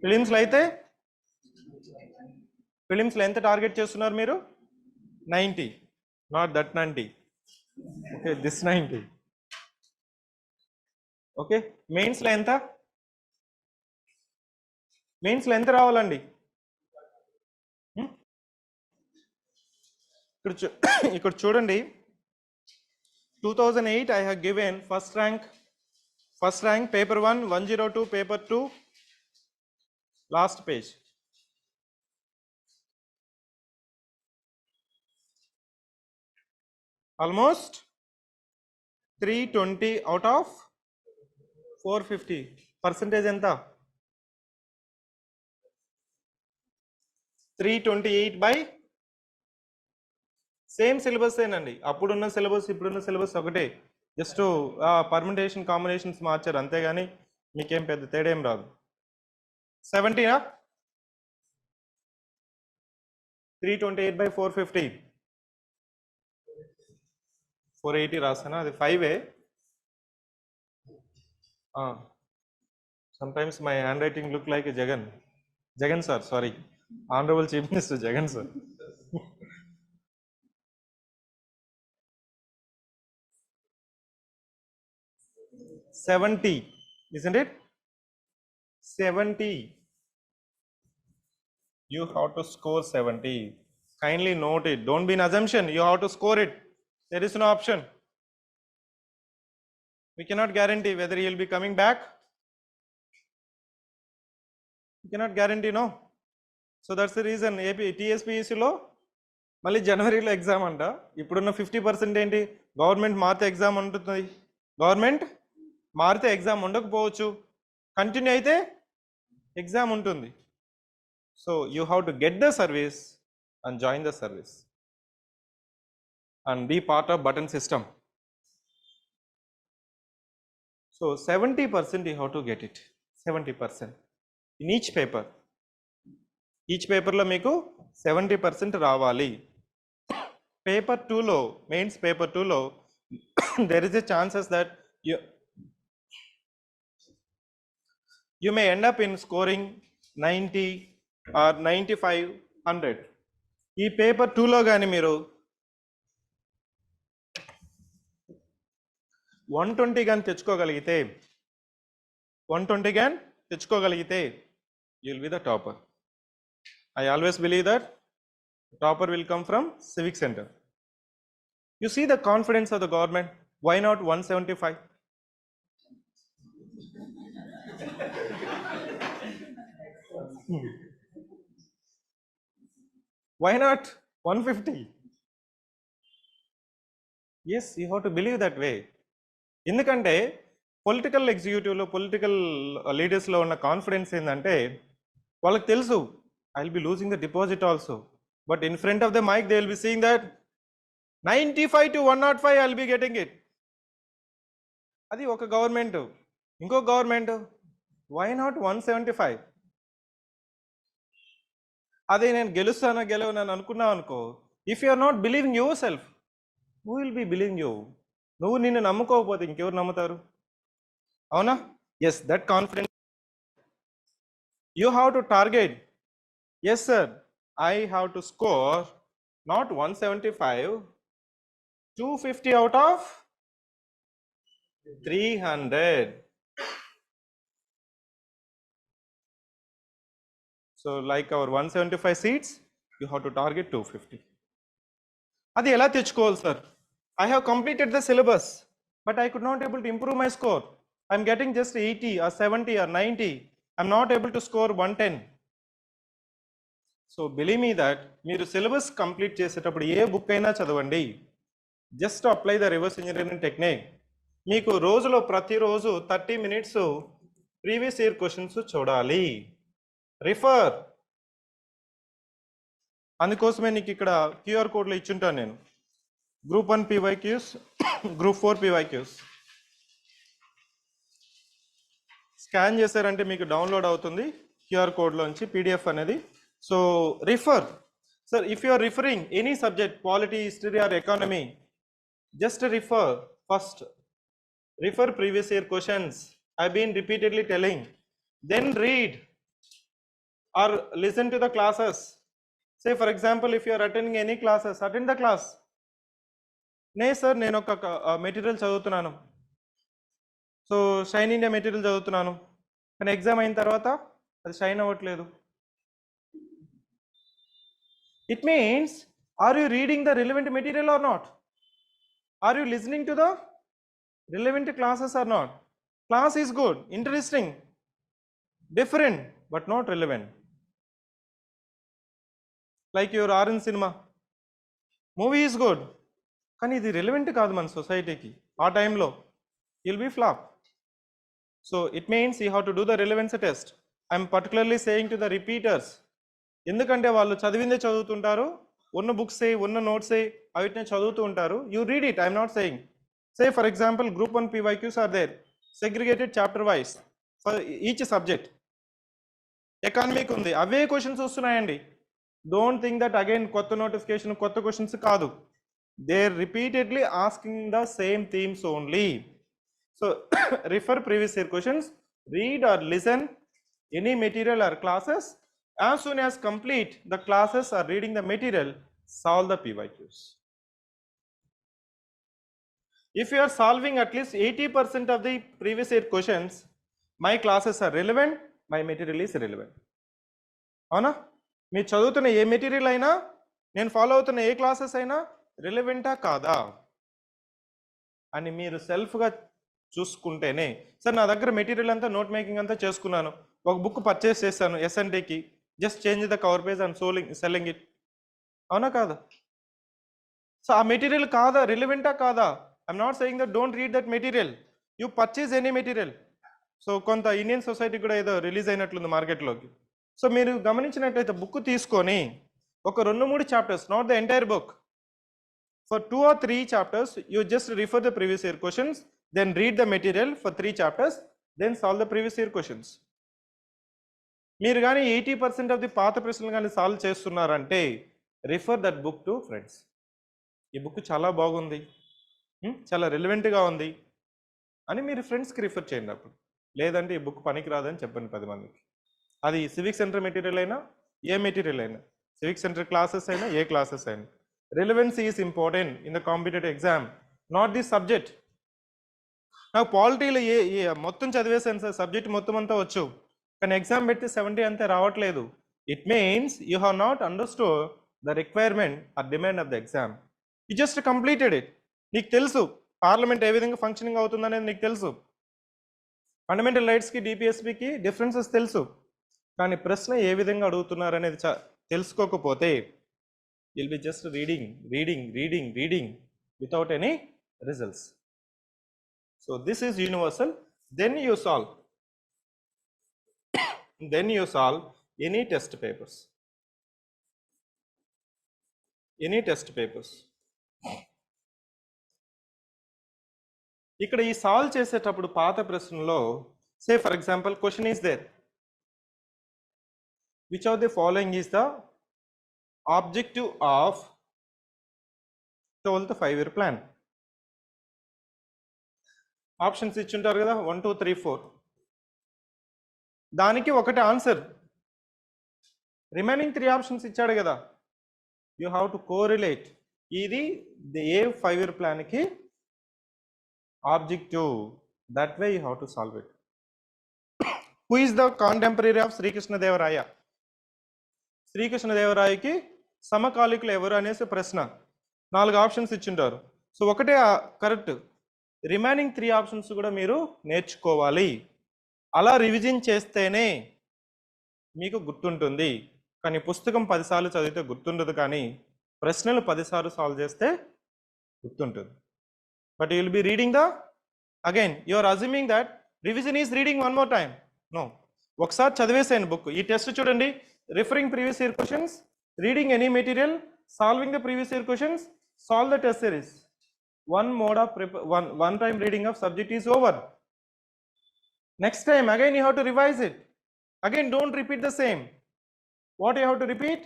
Prelims అయితే ప్రిలిమ్స్లో ఎంత target చేస్తున్నారు మీరు? 90, not that 90. Okay, this 90. Okay, మెయిన్స్లో ఎంత రావాలండి? ఇక్కడ చూడండి, 2008 I have given first rank paper 1, 102, paper 2, last page. Almost 320 out of 450. Percentage ఎంత? 328 by సేమ్ సిలబస్ ఏనండి. అప్పుడున్న సిలబస్ ఇప్పుడున్న సిలబస్ ఒకటే, జస్ట్ పర్ముటేషన్ కాంబినేషన్స్ మార్చారు అంతేగాని మీకేం పెద్ద తేడా ఏం రాదు. 70 328 by 450 480 రాసానా అది 5 sometimes my handwriting look like a Jagan sir, sorry, honorable chief minister Jagan sir. 70, isn't it? 70. You have to score 70. Kindly note it. Don't be an assumption. You have to score it. There is no option. We cannot guarantee whether he will be coming back. We cannot guarantee, no. So that's the reason TSPEC లో మళ్ళీ జనవరిలో exam అంట. ఇప్పుడున్న 50% ఏంటి, government మారితే exam ఉంటుంది, government మారితే exam ఉండకపోవచ్చు, కంటిన్యూ అయితే ఎగ్జామ్ ఉంటుంది. So you have to get the service and join the service and be part of button system. So 70% you have to get it. 70% in each paper. Each paper lo meeku 70% రావాలి. Paper 2 లో, mains paper 2 లో there is a chances that you may end up in scoring 90 or 95, 100. ఈ paper 2లో కానీ మీరు 120 కానీ తెచ్చుకోగలిగితే, 120 కానీ తెచ్చుకోగలిగితే you will be the topper. I always believe that topper will come from CivicCentre. You see the confidence of the government. Why not 175? Why not 150? Yes, you have to believe that way. ఎందుకంటే political ఎగ్జిక్యూటివ్లో, political లీడర్స్లో ఉన్న confidence ఏంటంటే వాళ్ళకి తెలుసు I will be losing the deposit also, but in front of the mic they will be seeing that 95 to 105 I will be getting it. అది ఒక government. ఇంకో గవర్నమెంట్ వై నాట్ 175? అదే నేను గెలవనని అనుకున్నావు అనుకో, if you are not believing yourself, who will be believing you? నువ్వు నిన్ను నమ్ముకోకపోతే ఇంకెవరు నమ్ముతారు? అవునా? Yes, that confidence you have to target. Yes sir, I have to score not 175, 250 out of 300. So like our 175 seats, you have to target 250. అది ఎలా తెచ్చుకోవాలి sir? I have completed the syllabus, but I could not able to improve my score. I'm getting just 80 or 70 or 90. I'm not able to score 110. So believe me that మీరు syllabus complete చేసేటప్పుడు ఏ book అయినా చదవండి, just apply the reverse engineering technique. మీకు రోజులో ప్రతిరోజు 30 minutes previous year questions చూడాలి. Refer. అందుకోసమే నీకు ఇక్కడ క్యూఆర్ కోడ్లో ఇచ్చుంటాను నేను. Group 1 PYQs, group 4 PYQs scan చేశారంటే మీకు డౌన్లోడ్ అవుతుంది క్యూఆర్ కోడ్లోంచి పీడిఎఫ్ అనేది. So refer. Sir, if you are referring any subject, polity, history or economy, just refer first. Refer previous year questions. I've been repeatedly telling. Then read or listen to the classes. Say for example, if you are attending any classes, attend the class. నే sir, నేను ఒక material చదువుతున్నాను, so shine India material చదువుతున్నాను, కానీ exam అయిన తర్వాత అది shine అవ్వట్లేదు. It means, are you reading the relevant material or not? Are you listening to the relevant classes or not? Class is good, interesting, different, but not relevant. Like your RN cinema movie is good, కానీ ఇది relevant కాదు మన సొసైటీకి. ఆ టైంలో you'll be flop. So it means you have to do the relevancy test. I'm particularly saying to the repeaters, ఎందుకంటే వాళ్ళు చదివిందే చదువుతుంటారు, ఉన్న బుక్స్ ఉన్న నోట్స్ అవిటినే చదువుతూ ఉంటారు. You read it, I'm not saying. Say for example, group 1 PYQs are there, segregated chapter wise for each subject. ఎకానమీకి ఉంది, అవే questions వస్తున్నాయండి. Don't think that again కొత్త నోటిఫికేషన్ కొత్త క్వశ్చన్స్ కాదు. They repeatedly asking the same themes only. So refer previous year questions, read or listen any material or classes. As soon as complete the classes or reading the material, solve the PYQs. If you are solving at least 80% of the previous year questions, my classes are relevant, my material is relevant. అవునా? మీరు చదువుతున్న ఏ material అయినా, నేను follow అవుతున్న ఏ classes అయినా రిలవెంటా కాదా అని మీరు సెల్ఫ్గా చూసుకుంటేనే, సార్ నా దగ్గర మెటీరియల్ అంతా నోట్ మేకింగ్ అంతా చేసుకున్నాను, ఒక బుక్ పర్చేస్ చేశాను ఎస్ఎన్టీకి, just change the cover page and selling it, అవునా కాదా? సో ఆ మెటీరియల్ కాదా, రిలవెంటా కాదా? I'm not saying that don't read that material, you purchase any material. So కొంత ఇండియన్ సొసైటీ కూడా ఏదో రిలీజ్ అయినట్లుంది మార్కెట్లోకి. సో మీరు గమనించినట్లయితే బుక్ తీసుకొని ఒక 2-3 chapters, not the entire book, for 2 or 3 chapters you just refer the previous year questions, then read the material for 3 chapters, then solve the previous year questions. మీరు కానీ 80% of the పాత ప్రశ్నలు కానీ solve చేస్తున్నారంటే refer that book to friends. ఈ book చాలా బాగుంది, చాలా రిలవెంట్గా ఉంది అని మీరు ఫ్రెండ్స్కి రిఫర్ చేయండి. అప్పుడు లేదంటే ఈ బుక్ పనికి రాదని చెప్పండి 10 మందికి. అది సివిక్ సెంటర్ మెటీరియల్ అయినా, ఏ మెటీరియల్ అయినా, సివిక్ సెంటర్ క్లాసెస్ అయినా, ఏ క్లాసెస్ అయినా, relevancy is important in the competitive exam, not the subject. నాకు పాలిటీలో మొత్తం చదివేసాను సార్, సబ్జెక్ట్ మొత్తం అంతా వచ్చు, కానీ ఎగ్జామ్ పెడితే 70 అంతే రావట్లేదు. It means you have not understood the requirement or demand of the exam. You just completed it. నీకు తెలుసు పార్లమెంట్ ఏ విధంగా ఫంక్షనింగ్ అవుతుందనేది నీకు తెలుసు, ఫండమెంటల్ రైట్స్కి డిపిఎస్పికి డిఫరెన్సెస్ తెలుసు, కానీ ప్రశ్న ఏ విధంగా అడుగుతున్నారు అనేది తెలుసుకోకపోతే you'll be just reading without any results. So this is universal. Then you solve any test papers, ఇక్కడ ఈ సాల్వ్ చేసేటప్పుడు పాత ప్రశ్నలో say for example question is there, which of the following is the objective of 12th 5-year plan? Options ఇచ్చుంటారు కదా, 1 2 3 4. దానికి ఒకటి answer, remaining 3 options ఇచ్చాడు కదా, యూ హ్యావ్ టు కోరిలేట్. ఇది ఏ 5-year ప్లాన్కి objective, that way you have to solve it. Who is the contemporary of Srikrishnadevaraya? శ్రీకృష్ణదేవరాయకి సమకాలికులు ఎవరు అనేసి ప్రశ్న, 4 ఆప్షన్స్ ఇచ్చింటారు. సో ఒకటే కరెక్ట్, రిమైనింగ్ 3 ఆప్షన్స్ కూడా మీరు నేర్చుకోవాలి. అలా రివిజన్ చేస్తేనే మీకు గుర్తుంటుంది. కానీ పుస్తకం 10 సార్లు చదివితే గుర్తుండదు, కానీ ప్రశ్నలు 10 సార్లు సాల్వ్ చేస్తే గుర్తుంటుంది. But you will be reading the again, you are assuming that revision is reading one more time. No, ఒకసారి చదివేసాను బుక్. ఈ టెస్ట్ చూడండి, referring previous year questions, reading any material, solving the previous year questions, solve the test series. One mode of one time reading of subject is over. Next time again you have to revise it. Again don't repeat the same. What you have to repeat?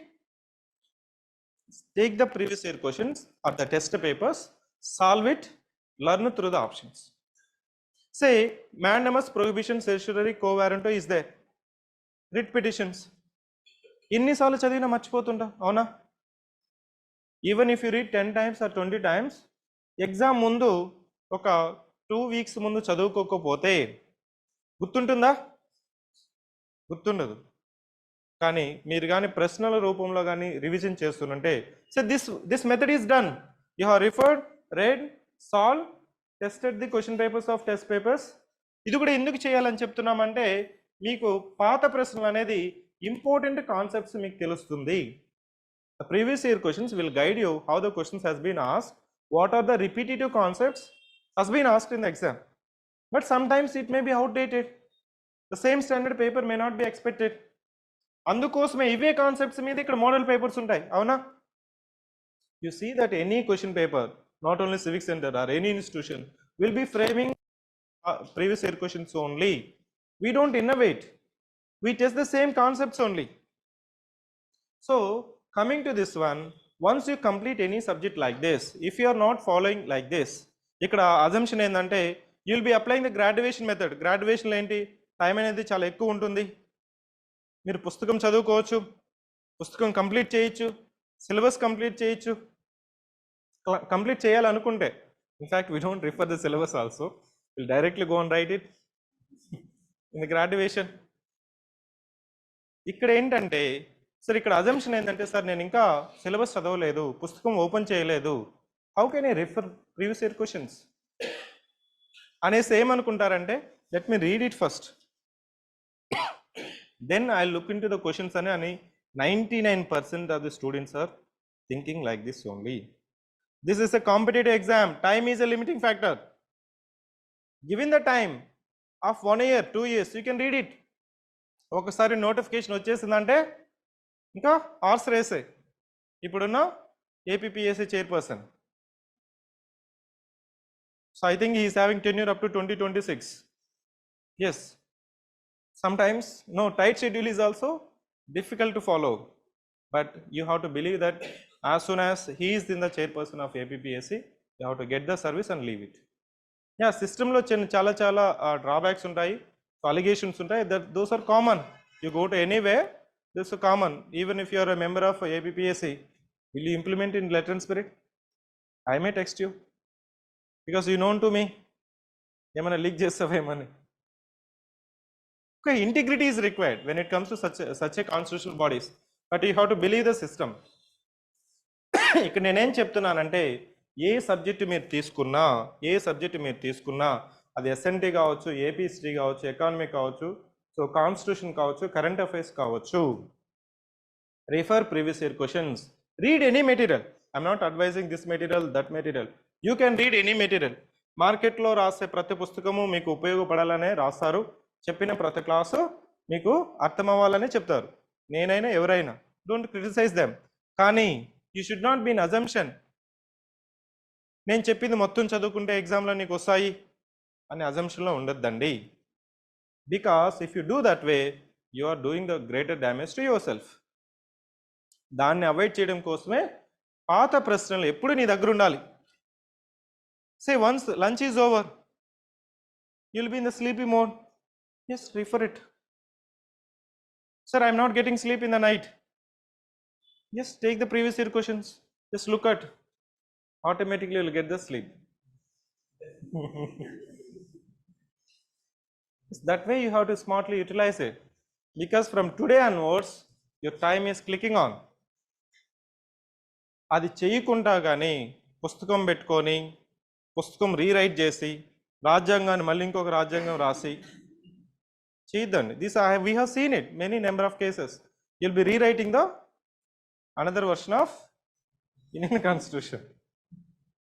Take the previous year questions or the test papers, solve it, learn through the options. Say mandamus prohibition certiorari quo warranto is there. Writ petitions. ఎన్నిసార్లు చదివినా మర్చిపోతుంటా, అవునా? Even if you read 10 times or 20 times, exam ముందు ఒక 2 weeks ముందు చదువుకోకపోతే గుర్తుంటుందా? గుర్తుండదు. కానీ మీరు కానీ ప్రశ్నల రూపంలో కానీ రివిజన్ చేస్తుంటే, so this method is done. You have referred, red, solve, tested the question papers of test papers. ఇది కూడా ఎందుకు చేయాలని చెప్తున్నామంటే, మీకు పాత ప్రశ్నలు అనేది ఇంపార్టెంట్ కాన్సెప్ట్స్ మీకు తెలుస్తుంది. The previous year questions will guide you how the questions has been asked, what are the repetitive concepts has been asked in the exam. But sometimes it may be outdated. The same standard paper may not be expected. అందుకోసమే ఇవే concepts మీద ఇక్కడ model papers ఉంటాయి, అవునా? You see that any question paper, not only CivicCentre or any institution, will be framing previous year questions only. We don't innovate. We test the same concepts only. So coming to this one, once you complete any subject like this, if you are not following like this, ఇక్కడ assumption ఏంటంటే you will be applying the graduation method. గ్రాడ్యుయేషన్లో ఏంటి, time అనేది చాలా ఎక్కువ ఉంటుంది. మీరు పుస్తకం చదువుకోవచ్చు, పుస్తకం కంప్లీట్ చేయొచ్చు, సిలబస్ కంప్లీట్ చేయొచ్చు. కంప్లీట్ చేయాలనుకుంటే, in fact we don't refer the syllabus also, will directly go and right it in the graduation. ఇక్కడ ఏంటంటే సార్, ఇక్కడ అజంప్షన్ ఏంటంటే సార్ నేను ఇంకా సిలబస్ చదవలేదు, పుస్తకం ఓపెన్ చేయలేదు, how can I refer previous year questions అనేసి ఏమనుకుంటారంటే, let me read it first, then I look into the questions అని 99% of the students are thinking like this only. This is a competitive exam, time is a limiting factor. Given the time of 1 year 2 years you can read it. ఒకసారి notification వచ్చేసిందంటే ఇంకా horse రేసే. ఇప్పుడున్న APPSC chairperson, so I think he is having tenure up to 2026. Yes, sometimes no, tight schedule is also difficult to follow, but you have to believe that as soon as he is in the chairperson of APPSC, you have to get the service and leave it. Yeah, system lo చాలా చాలా drawbacks ఉంటాయి, allegations ఉంటాయి, that those are common. You go to anywhere, this is common. Even if you are a member of APPSC, will you implement in letter and spirit? I may text you because you known to me, ఏమైనా leak చేస్తావేమని. Okay, integrity is required when it comes to such a constitutional bodies, but you have to believe the system. ఇక్కడ నేనేం చెప్తున్నానంటే, ఏ subject మీరు తీసుకున్నా అది SNT కావచ్చు, APSC కావచ్చు, economy కావచ్చు, సో కాన్స్టిట్యూషన్ కావచ్చు, కరెంట్ అఫైర్స్ కావచ్చు, refer previous year questions, read any material. I'm not advising this material, that material, you can read any material. మార్కెట్లో రాసే ప్రతి పుస్తకము మీకు ఉపయోగపడాలనే రాస్తారు, చెప్పిన ప్రతి క్లాసు మీకు అర్థం అవ్వాలనే చెప్తారు, నేనైనా ఎవరైనా. Don't criticise them. కానీ you should not be in assumption, నేను చెప్పింది మొత్తం చదువుకుంటే ఎగ్జామ్లో నీకు వస్తాయి అనే అజంప్షన్లో ఉండొద్దండి. Because if you do that way, you are doing the greater damage to yourself. దాన్ని అవాయిడ్ చేయడం కోసమే పాత ప్రశ్నలు ఎప్పుడు నీ దగ్గర ఉండాలి. Say once lunch is over, you will be in the sleepy mode. Yes, refer it. Sir, I am not getting sleep in the night. Yes, take the previous year questions. Just look at. Automatically you will get the sleep. That way you have to smartly utilize it. Because from today onwards, your time is clicking on. అది చేయకుండా కానీ పుస్తకం పెట్టుకొని పుస్తకం rewrite చేసి రాజ్యాంగాన్ని మళ్ళీ ఇంకొక రాజ్యాంగం రాసి చేయొద్దండి. This we have seen it many number of cases. You'll be rewriting the another version of Indian Constitution.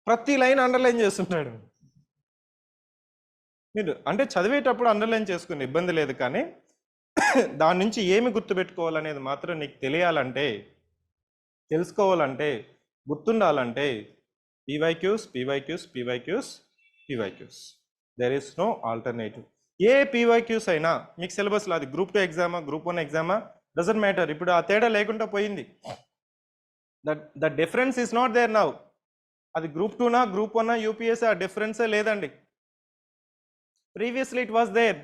ప్రతి లైన్ అండర్లైన్ చేస్తుంటాడు. మీరు అంటే చదివేటప్పుడు అండర్లైన్ చేసుకునే ఇబ్బంది లేదు, కానీ దాని నుంచి ఏమి గుర్తుపెట్టుకోవాలనేది మాత్రం నీకు తెలియాలంటే, తెలుసుకోవాలంటే, గుర్తుండాలంటే PYQs, PYQs, PYQs, PYQs. There is no alternative. A PYQs అయినా మీకు సిలబస్లో అది Group 2 ఎగ్జామా, Group 1 ఎగ్జామా, డజంట్ మ్యాటర్. ఇప్పుడు ఆ తేడా లేకుండా పోయింది. The difference is not there now. అది Group 2నా Group 1నా UPSC, ఆ డిఫరెన్సే లేదండి. Previously it was there.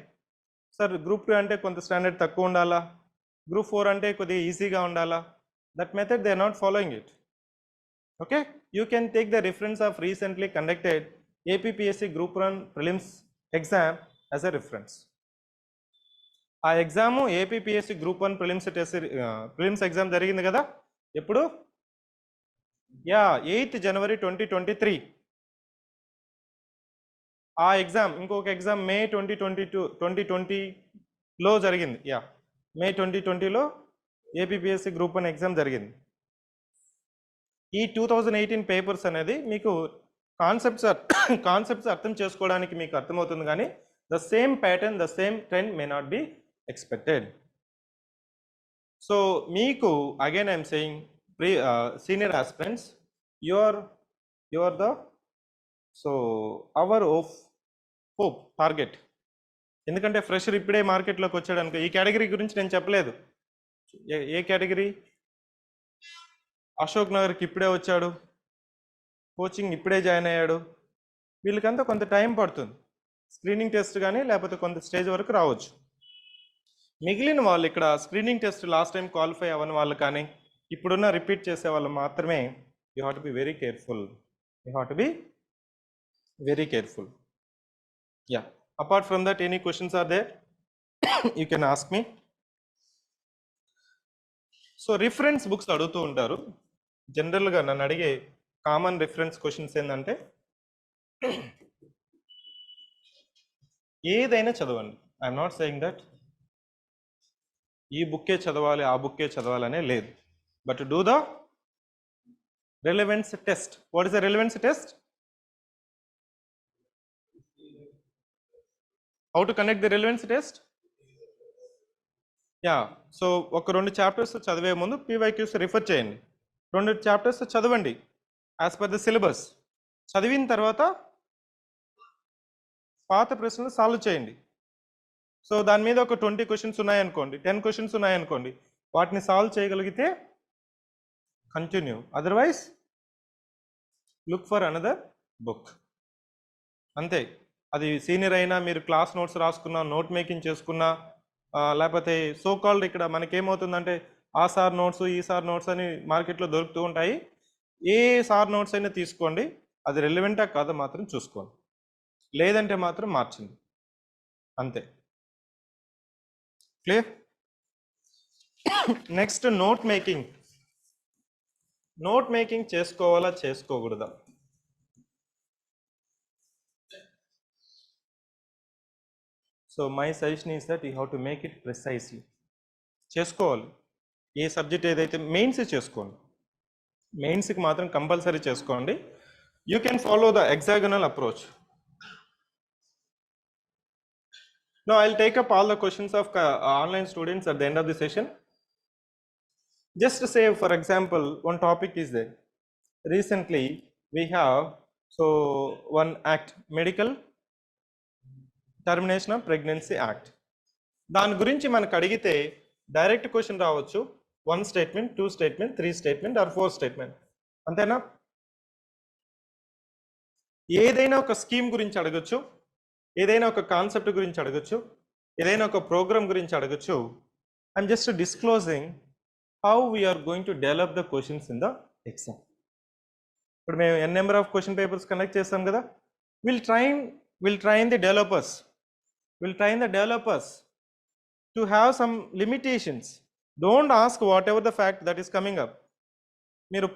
Sir Group 2 అంటే కొంత స్టాండర్డ్ తక్కువ ఉండాలా, Group 4 అంటే కొద్దిగా ఈజీగా ఉండాలా. That method they are not following it. Okay, you can take the reference of recently conducted APPSC Group 1 prelims exam as a reference. ఆ exam APPSC Group 1 prelims exam జరిగింది కదా ఎప్పుడు, 8th January 2023. ఆ exam ఇంకొక exam May 2020లో జరిగింది. May 2020లో APPSC Group 1 exam జరిగింది. ఈ 2018 papers అనేది మీకు కాన్సెప్ట్స్ అర్థం చేసుకోవడానికి మీకు అర్థమవుతుంది, కానీ the same pattern, the same trend may not be expected. So meeku again I am saying, senior aspirants, you are the hour of hope target. ఎందుకంటే ఫ్రెషర్ ఇప్పుడే మార్కెట్లోకి వచ్చాడు అనుకో, ఈ కేటగిరీ గురించి నేను చెప్పలేదు. ఏ కేటగిరీ? అశోక్ నగర్కి ఇప్పుడే వచ్చాడు, కోచింగ్ ఇప్పుడే జాయిన్ అయ్యాడు, వీళ్ళకంతా కొంత టైం పడుతుంది. స్క్రీనింగ్ టెస్ట్ కానీ లేకపోతే కొంత స్టేజ్ వరకు రావచ్చు. మిగిలిన వాళ్ళు ఇక్కడ screening test last time qualify అవ్వని వాళ్ళు కానీ ఇప్పుడున్న రిపీట్ చేసే వాళ్ళు మాత్రమే you have to be very careful. You have to be very careful. Yeah, apart from that any questions are there? You can ask me. So reference books అడుగుతూ ఉంటారు. జనరల్గా నన్ను అడిగే కామన్ రిఫరెన్స్ క్వశ్చన్స్ ఏంటంటే ఏదైనా చదవండి. ఐఎమ్ నాట్ సెయింగ్ దట్ ఈ బుక్కే చదవాలి ఆ బుక్కే చదవాలనే లేదు, but do the relevance test. What is the relevance test? How to connect the relevance test? Yeah, so ఒక 2 చాప్టర్స్ చదివే ముందు PYQs రిఫర్ చేయండి. 2 చాప్టర్స్ చదవండి యాజ్ పర్ ద సిలబస్. చదివిన తర్వాత పాత ప్రశ్నలు సాల్వ్ చేయండి. సో దాని మీద ఒక 20 క్వశ్చన్స్ ఉన్నాయనుకోండి, 10 క్వశ్చన్స్ ఉన్నాయనుకోండి, వాటిని సాల్వ్ చేయగలిగితే continue, otherwise look for another book. అంతే. అది సీనియర్ అయినా, మీరు క్లాస్ నోట్స్ రాసుకున్నా, నోట్ మేకింగ్ చేసుకున్నా, లేకపోతే సో కాల్డ్ ఇక్కడ మనకేమవుతుందంటే ఆ సార్ నోట్స్ ఈ సార్ నోట్స్ అని మార్కెట్లో దొరుకుతూ ఉంటాయి. ఏ సార్ నోట్స్ అయినా తీసుకోండి, అది రెలవెంటా కాదో మాత్రం చూసుకోండి, లేదంటే మాత్రం మార్చింది, అంతే. Clear? Next note making. Note making చేసుకోవాలా చేసుకోకూడదా? So my suggestion is that you have to make it precisely. చేసుకోవాలి. ఏ సబ్జెక్ట్ ఏదైతే మెయిన్స్ చేసుకోండి, మెయిన్స్కి మాత్రం కంపల్సరీ చేసుకోండి. You can follow the hexagonal approach. Now I'll take up all the questions of online students at the end of the session. Just to say, for example, one topic is there. Recently we have one act, Medical Termination of Pregnancy Act. దాని గురించి మనకు అడిగితే direct question రావచ్చు, 1 statement, 2 statement, 3 statement or 4 statement, అంతేనా? ఏదైనా ఒక scheme గురించి అడగచ్చు, ఏదైనా ఒక కాన్సెప్ట్ గురించి అడగచ్చు, ఏదైనా ఒక ప్రోగ్రామ్ గురించి అడగచ్చు. I'm just disclosing how we are going to develop the questions in the exam. ఇప్పుడు మేము n number of question papers conduct చేస్తాం కదా. Will train the developers to have some limitations. Don't ask whatever the fact that is coming up. మీరు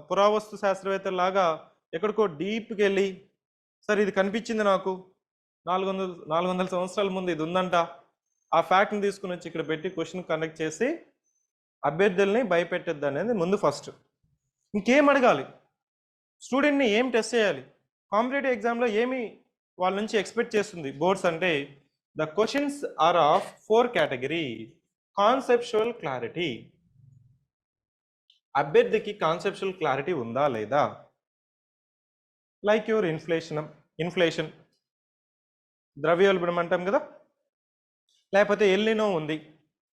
పురావస్తు శాస్త్రవేత్తలాగా ఎక్కడికో డీప్కి వెళ్ళి, sir ఇది కనిపించింది నాకు 400 సంవత్సరాల ముందు ఇది ఉందంట, ఆ ఫ్యాక్ట్ని తీసుకుని వచ్చి ఇక్కడ పెట్టి క్వశ్చన్ కండక్ట్ చేసి అభ్యర్థుల్ని భయపెట్టద్దు అనేది ముందు ఫస్ట్. ఇంకేం అడగాలి? స్టూడెంట్ని ఏం టెస్ట్ చేయాలి? కాంపిటేటివ్ ఎగ్జామ్లో ఏమి వాళ్ళ నుంచి ఎక్స్పెక్ట్ చేస్తుంది బోర్డ్స్ అంటే, the questions are of 4 category. Conceptual clarity, అభ్యర్థికి కాన్సెప్చువల్ క్లారిటీ ఉందా లేదా? లైక్ యువర్ ఇన్ఫ్లేషన్ ద్రవ్యోల్బణం అంటాం కదా, లేకపోతే ఎల్నినో ఉంది,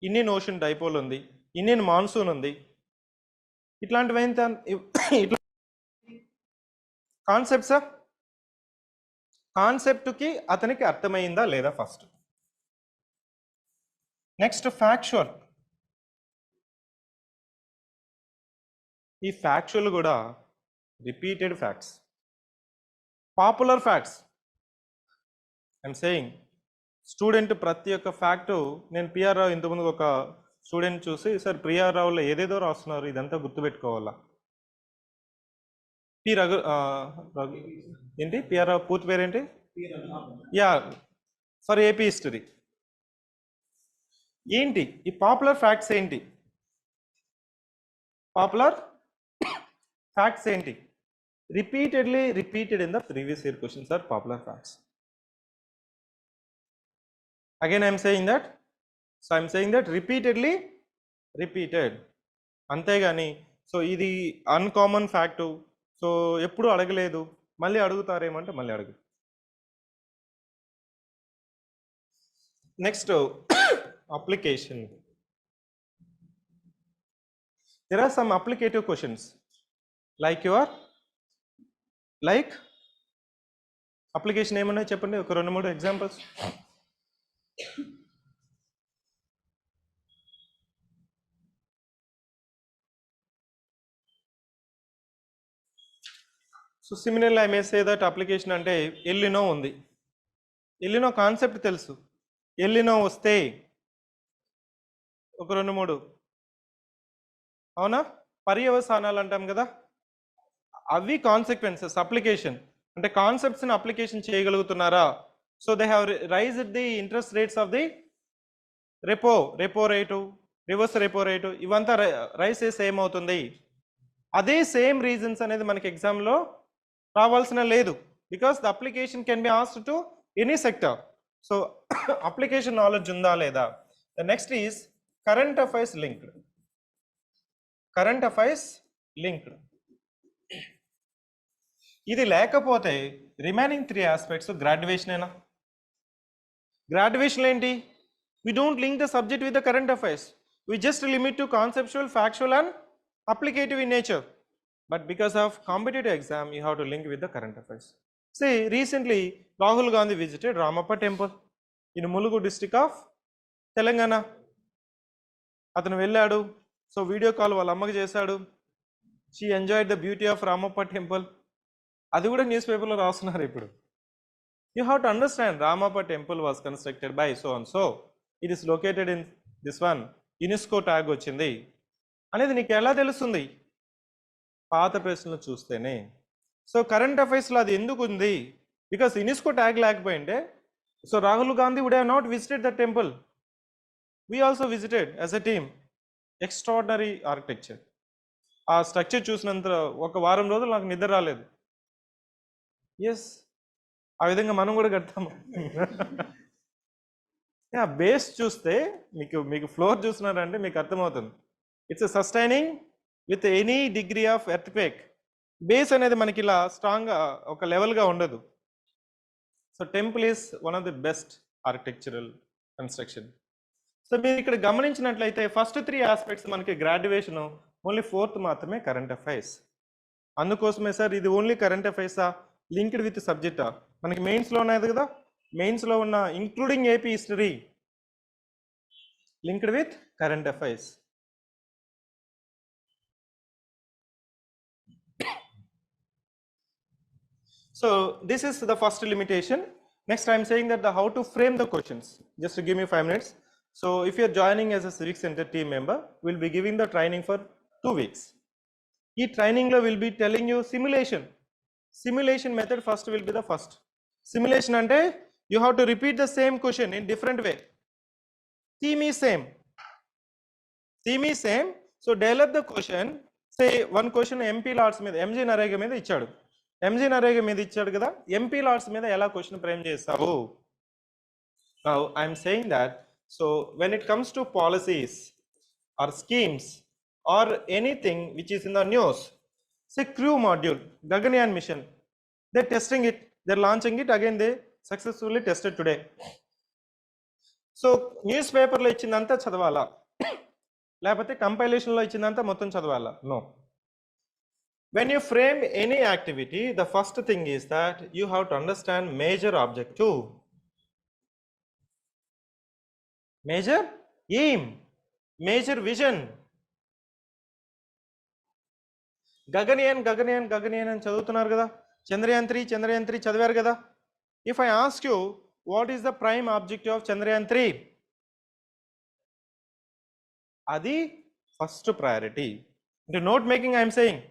ఇండియన్ ఓషన్ డైపోల్ ఉంది, ఇండియన్ మాన్సూన్ ఉంది, ఇట్లాంటివి ఇట్లా కాన్సెప్ట్కి అతనికి అర్థమైందా లేదా ఫస్ట్. Next factual. ఈ ఫ్యాక్చువల్ కూడా repeated facts, popular facts. I'm saying student ప్రతి ఒక్క ఫ్యాక్ట్, నేను పిఆర్ రావు ఇంతకుముందు ఒక స్టూడెంట్ చూసి, సార్ పిఆర్ రావులో ఏదేదో రాస్తున్నారు, ఇదంతా గుర్తుపెట్టుకోవాలా? ఏంటి పిఆర్ రావు పూర్తి పేరేంటి? Yeah, for AP history. ఏంటి ఈ పాపులర్ ఫ్యాక్ట్స్? ఏంటి పాపులర్ ఫ్యాక్ట్స్? ఏంటి? Repeated in the previous year questions are popular facts. Again I am saying that repeated. అంతేగాని సో ఇది అన్కామన్ ఫ్యాక్ట్, సో ఎప్పుడు అడగలేదు, మళ్ళీ అడుగుతారేమంటే మళ్ళీ అడుగు. Next, application. There are some applicative questions like application ఏమన్నా చెప్పండి ఒక రెండు మూడు examples. So similarly I may say that application అంటే ఎల్లినో ఉంది, ఎల్లినో కాన్సెప్ట్ తెలుసు, ఎల్లినో వస్తే ఒక రెండు మూడు, అవునా, పర్యవసానాలు అంటాం కదా, అవి కాన్సిక్వెన్సెస్. అప్లికేషన్ అంటే కాన్సెప్ట్స్ని అప్లికేషన్ చేయగలుగుతున్నారా? So they have raised the interest rates of the repo rate, reverse repo rate, ఇవంతా రైస్ చేస్తే ఏమవుతుంది? అదే సేమ్ రీజన్స్ అనేది మనకి ఎగ్జామ్లో రావాల్సిన లేదు, because the application can be asked to any sector. So application knowledge ఉందా లేదా? The next is current affairs linked. Current affairs linked ఇది లేకపోతే రిమైనింగ్ 3 ఆస్పెక్ట్స్ గ్రాడ్యుయేషనేనా? గ్రాడ్యుయేషన్ ఏంటి? We don't link the subject with the current affairs. We just limit to conceptual, factual and applicative in nature. But because of competitive exam, you have to link with the current affairs. See, recently, Rahul Gandhi visited Ramappa temple in Mulugu district of Telangana. అతను వెళ్ళాడు, so video call వాళ్ళ అమ్మకి చేశాడు. She enjoyed the beauty of Ramappa temple. అది కూడా news పేపర్లో రాస్తున్నారు ఇప్పుడు. You have to understand Ramappa temple was constructed by so and so. It is located in this one. UNESCO tag వచ్చింది అనేది నీకు ఎలా తెలుస్తుంది? పాత ప్రశ్నలు చూస్తేనే. సో కరెంట్ అఫైర్స్లో అది ఎందుకు ఉంది? బికాస్ యునెస్కో ట్యాగ్ లేకపోయింటే so Rahul Gandhi would have not visited the temple. We also visited as a team. Extraordinary architecture. ఆ స్ట్రక్చర్ చూసినంత ఒక వారం రోజులు నాకు నిద్ర రాలేదు. ఎస్, ఆ విధంగా మనం కూడా కడతాము. బేస్ చూస్తే మీకు ఫ్లోర్ చూస్తున్నారంటే మీకు అర్థమవుతుంది. It's sustaining with any degree of earthquake. Base అనేది మనకి ఇలా స్ట్రాంగ్గా ఒక లెవెల్గా ఉండదు. So temple is one of the best architectural construction. So మీరు ఇక్కడ గమనించినట్లయితే ఫస్ట్ 3 ఆస్పెక్ట్స్ మనకి గ్రాడ్యుయేషన్, ఓన్లీ 4th మాత్రమే కరెంట్ అఫైర్స్. అందుకోసమే సార్ ఇది ఓన్లీ కరెంట్ అఫైర్సా, లింక్డ్ విత్ సబ్జెక్టా? మనకి మెయిన్స్లో ఉన్నది కదా, మెయిన్స్లో ఉన్న including AP history linked with current affairs. So this is the first limitation. Next I am saying that how to frame the questions. Just to give me 5 minutes. So if you are joining as a CivicCentre team member, we will be giving the training for 2 weeks. Ee training lo will be telling you simulation method first will be the first. Simulation ante you have to repeat the same question in different way. Theme is same. So develop the question. Say one question MP LADS మీద, MG NREGA మీద ఇచ్చాడు. MG NREGA మీద ఇచ్చాడు కదా, MP LADS మీద ఎలా question frame చేస్తావు? Now I am saying that, so when it comes to policies or schemes or anything which is in the news, say crew module, Gaganyaan mission, they're testing it, they're launching it, again they successfully tested today. So news పేపర్లో ఇచ్చిందంతా చదవాలా, లేకపోతే కంపైలేషన్లో ఇచ్చిందంతా మొత్తం చదవాలా? No. When you frame any activity, the first thing is that you have to understand major objective, major aim, major vision. Gaganyaan అని చదువుతున్నారు కదా, చంద్రయాన్ 3 చదివారు కదా. If I ask you what is the prime objective of Chandrayaan 3, అది first priority. అంటే note making I'm saying,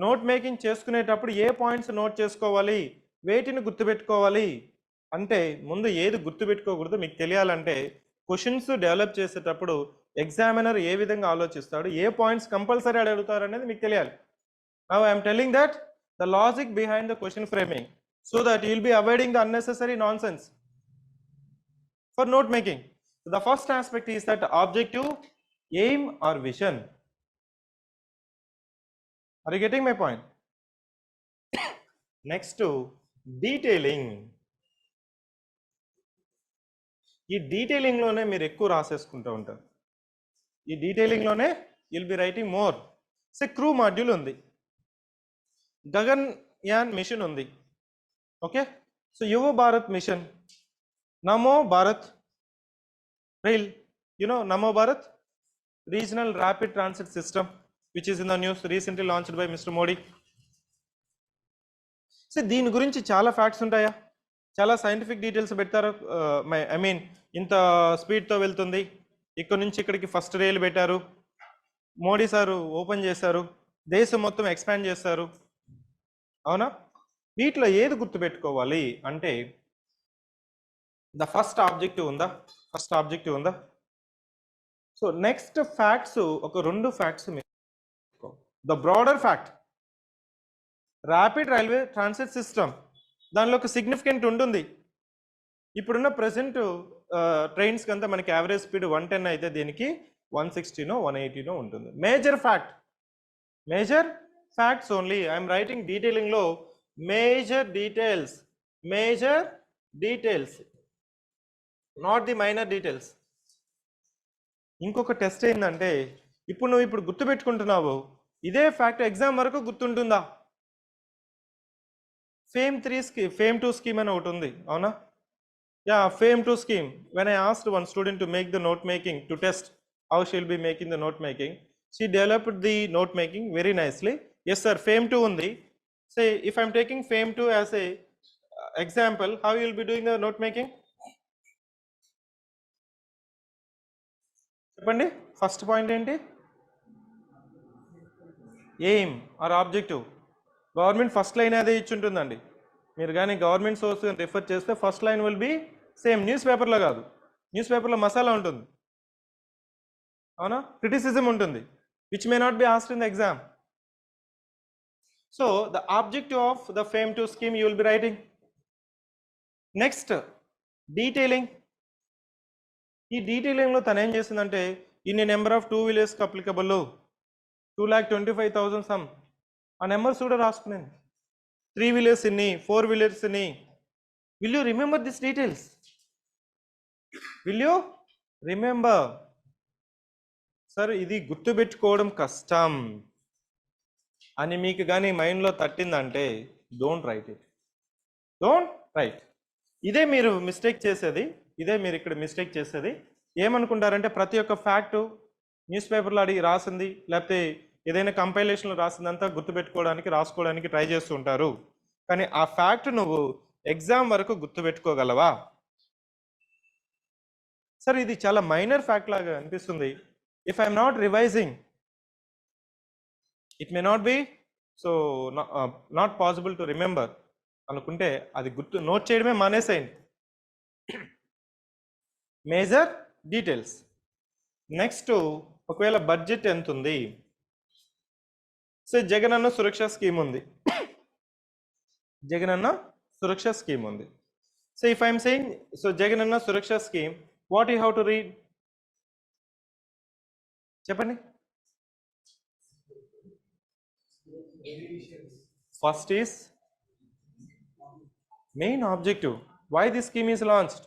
note making చేసుకునేటప్పుడు ఏ points note చేసుకోవాలి, వేటిని గుర్తుపెట్టుకోవాలి అంటే ముందు ఏది గుర్తుపెట్టుకోకూడదు మీకు తెలియాలంటే క్వశ్చన్స్ డెవలప్ చేసేటప్పుడు ఎగ్జామినర్ ఏ విధంగా ఆలోచిస్తాడు, ఏ పాయింట్స్ కంపల్సరీ అడుగుతారు అనేది మీకు తెలియాలి. Now I'm telling that the logic behind the question framing so that you will B avoiding the unnecessary nonsense for note making. The first aspect is that objective, aim or vision. Are you getting my point? Next to detailing. ఈ డీటెయిలింగ్లోనే మీరు ఎక్కువ రాసేసుకుంటూ ఉంటారు. ఈ డీటెయిలింగ్లోనే will be writing more. Crew module ఉంది, Gaganyaan mission ఉంది. Okay, so Yuva Bharat mission, Namo Bharat rail, Namo Bharat regional rapid transit system which is in the news recently launched by mister Modi. So దీని గురించి చాలా ఫ్యాక్ట్స్ ఉంటాయా, చాలా సైంటిఫిక్ డీటెయిల్స్ పెడతారు. ఐ మీన్ ఇంత స్పీడ్తో వెళ్తుంది, ఇక్కడ నుంచి ఇక్కడికి ఫస్ట్ రైలు పెట్టారు, మోడీ సారు ఓపెన్ చేశారు, దేశం మొత్తం ఎక్స్పాండ్ చేస్తారు, అవునా? వీటిలో ఏది గుర్తుపెట్టుకోవాలి అంటే ద ఫస్ట్ ఆబ్జెక్టివ్ ఉందా? సో నెక్స్ట్ ఫ్యాక్ట్స్ ఒక 2 facts. The broader fact, rapid railway transit system, దానిలో ఒక సిగ్నిఫికెంట్ ఉంటుంది. ఇప్పుడున్న ప్రెసెంట్ ట్రైన్స్కి అంతా మనకి యావరేజ్ స్పీడ్ 110 అయితే దీనికి 160నో 180నో ఉంటుంది. Major facts only. I'm writing డీటెయిలింగ్లో major details, not the minor details. ఇంకొక టెస్ట్ ఏంటంటే నువ్వు గుర్తుపెట్టుకుంటున్నావు, ఇదే ఫ్యాక్ట్ ఎగ్జామ్ వరకు గుర్తుంటుందా? ఫేమ్ 2 స్కీమ్ అని ఒకటి ఉంది, అవునా? Fame 2 scheme. When I asked one student to make the note making to test how she will be making the note making, she developed the note making very nicely. Yes sir, fame 2 undi. Say if I am taking fame 2 as a example, how you will be doing the note making? చెప్పండి. First point ఏంటి? Aim are objective. Government first line అదే ఇచ్చుంటుందండి. మీరు కానీ government source refer చేస్తే first line will be same. News పేపర్లో కాదు, news పేపర్లో మసాలా ఉంటుంది, అవునా? క్రిటిసిజం ఉంటుంది, which may not be asked in the exam. So the objective of the fame 2 scheme you will be writing. Next detailing. ఈ డీటెయిలింగ్లో తను ఏం చేసిందంటే ఇన్ని నెంబర్ ఆఫ్ 2 వీలర్స్కి అప్లికబుల్ 2,25,000 సమ్, ఆ నెంబర్స్ కూడా రాసుకునేది. 3 వీలర్స్ ఇన్ని, 4 వీలర్స్ ఇన్ని. Will you remember this details? Will you remember? Sir ఇది గుర్తుపెట్టుకోవడం కష్టం అని మీకు కానీ మైండ్లో తట్టిందంటే డోంట్ రైట్. ఇదే మీరు ఇక్కడ మిస్టేక్ చేసేది. ఏమనుకుంటారంటే ప్రతి ఒక్క ఫ్యాక్టు న్యూస్ పేపర్లో అడిగి రాసింది, లేకపోతే ఏదైనా కంపైలేషన్లో రాసిందంతా గుర్తుపెట్టుకోవడానికి రాసుకోవడానికి ట్రై చేస్తూ ఉంటారు. కానీ ఆ ఫ్యాక్ట్ నువ్వు ఎగ్జామ్ వరకు గుర్తుపెట్టుకోగలవా? సార్ ఇది చాలా మైనర్ ఫ్యాక్ట్ లాగా అనిపిస్తుంది. If I'm not revising it may not be so not possible to remember అనుకుంటే అది నోట్ చేయడమే మానేసేయండి. Major details. నెక్స్ట్, ఒకవేళ బడ్జెట్ ఎంత ఉంది? సో జగనన్న సురక్ష స్కీమ్ ఉంది. So if I'm saying so Jagananna Suraksha scheme, what you have to read? చెప్పండి. First is main objective. Why this scheme is launched?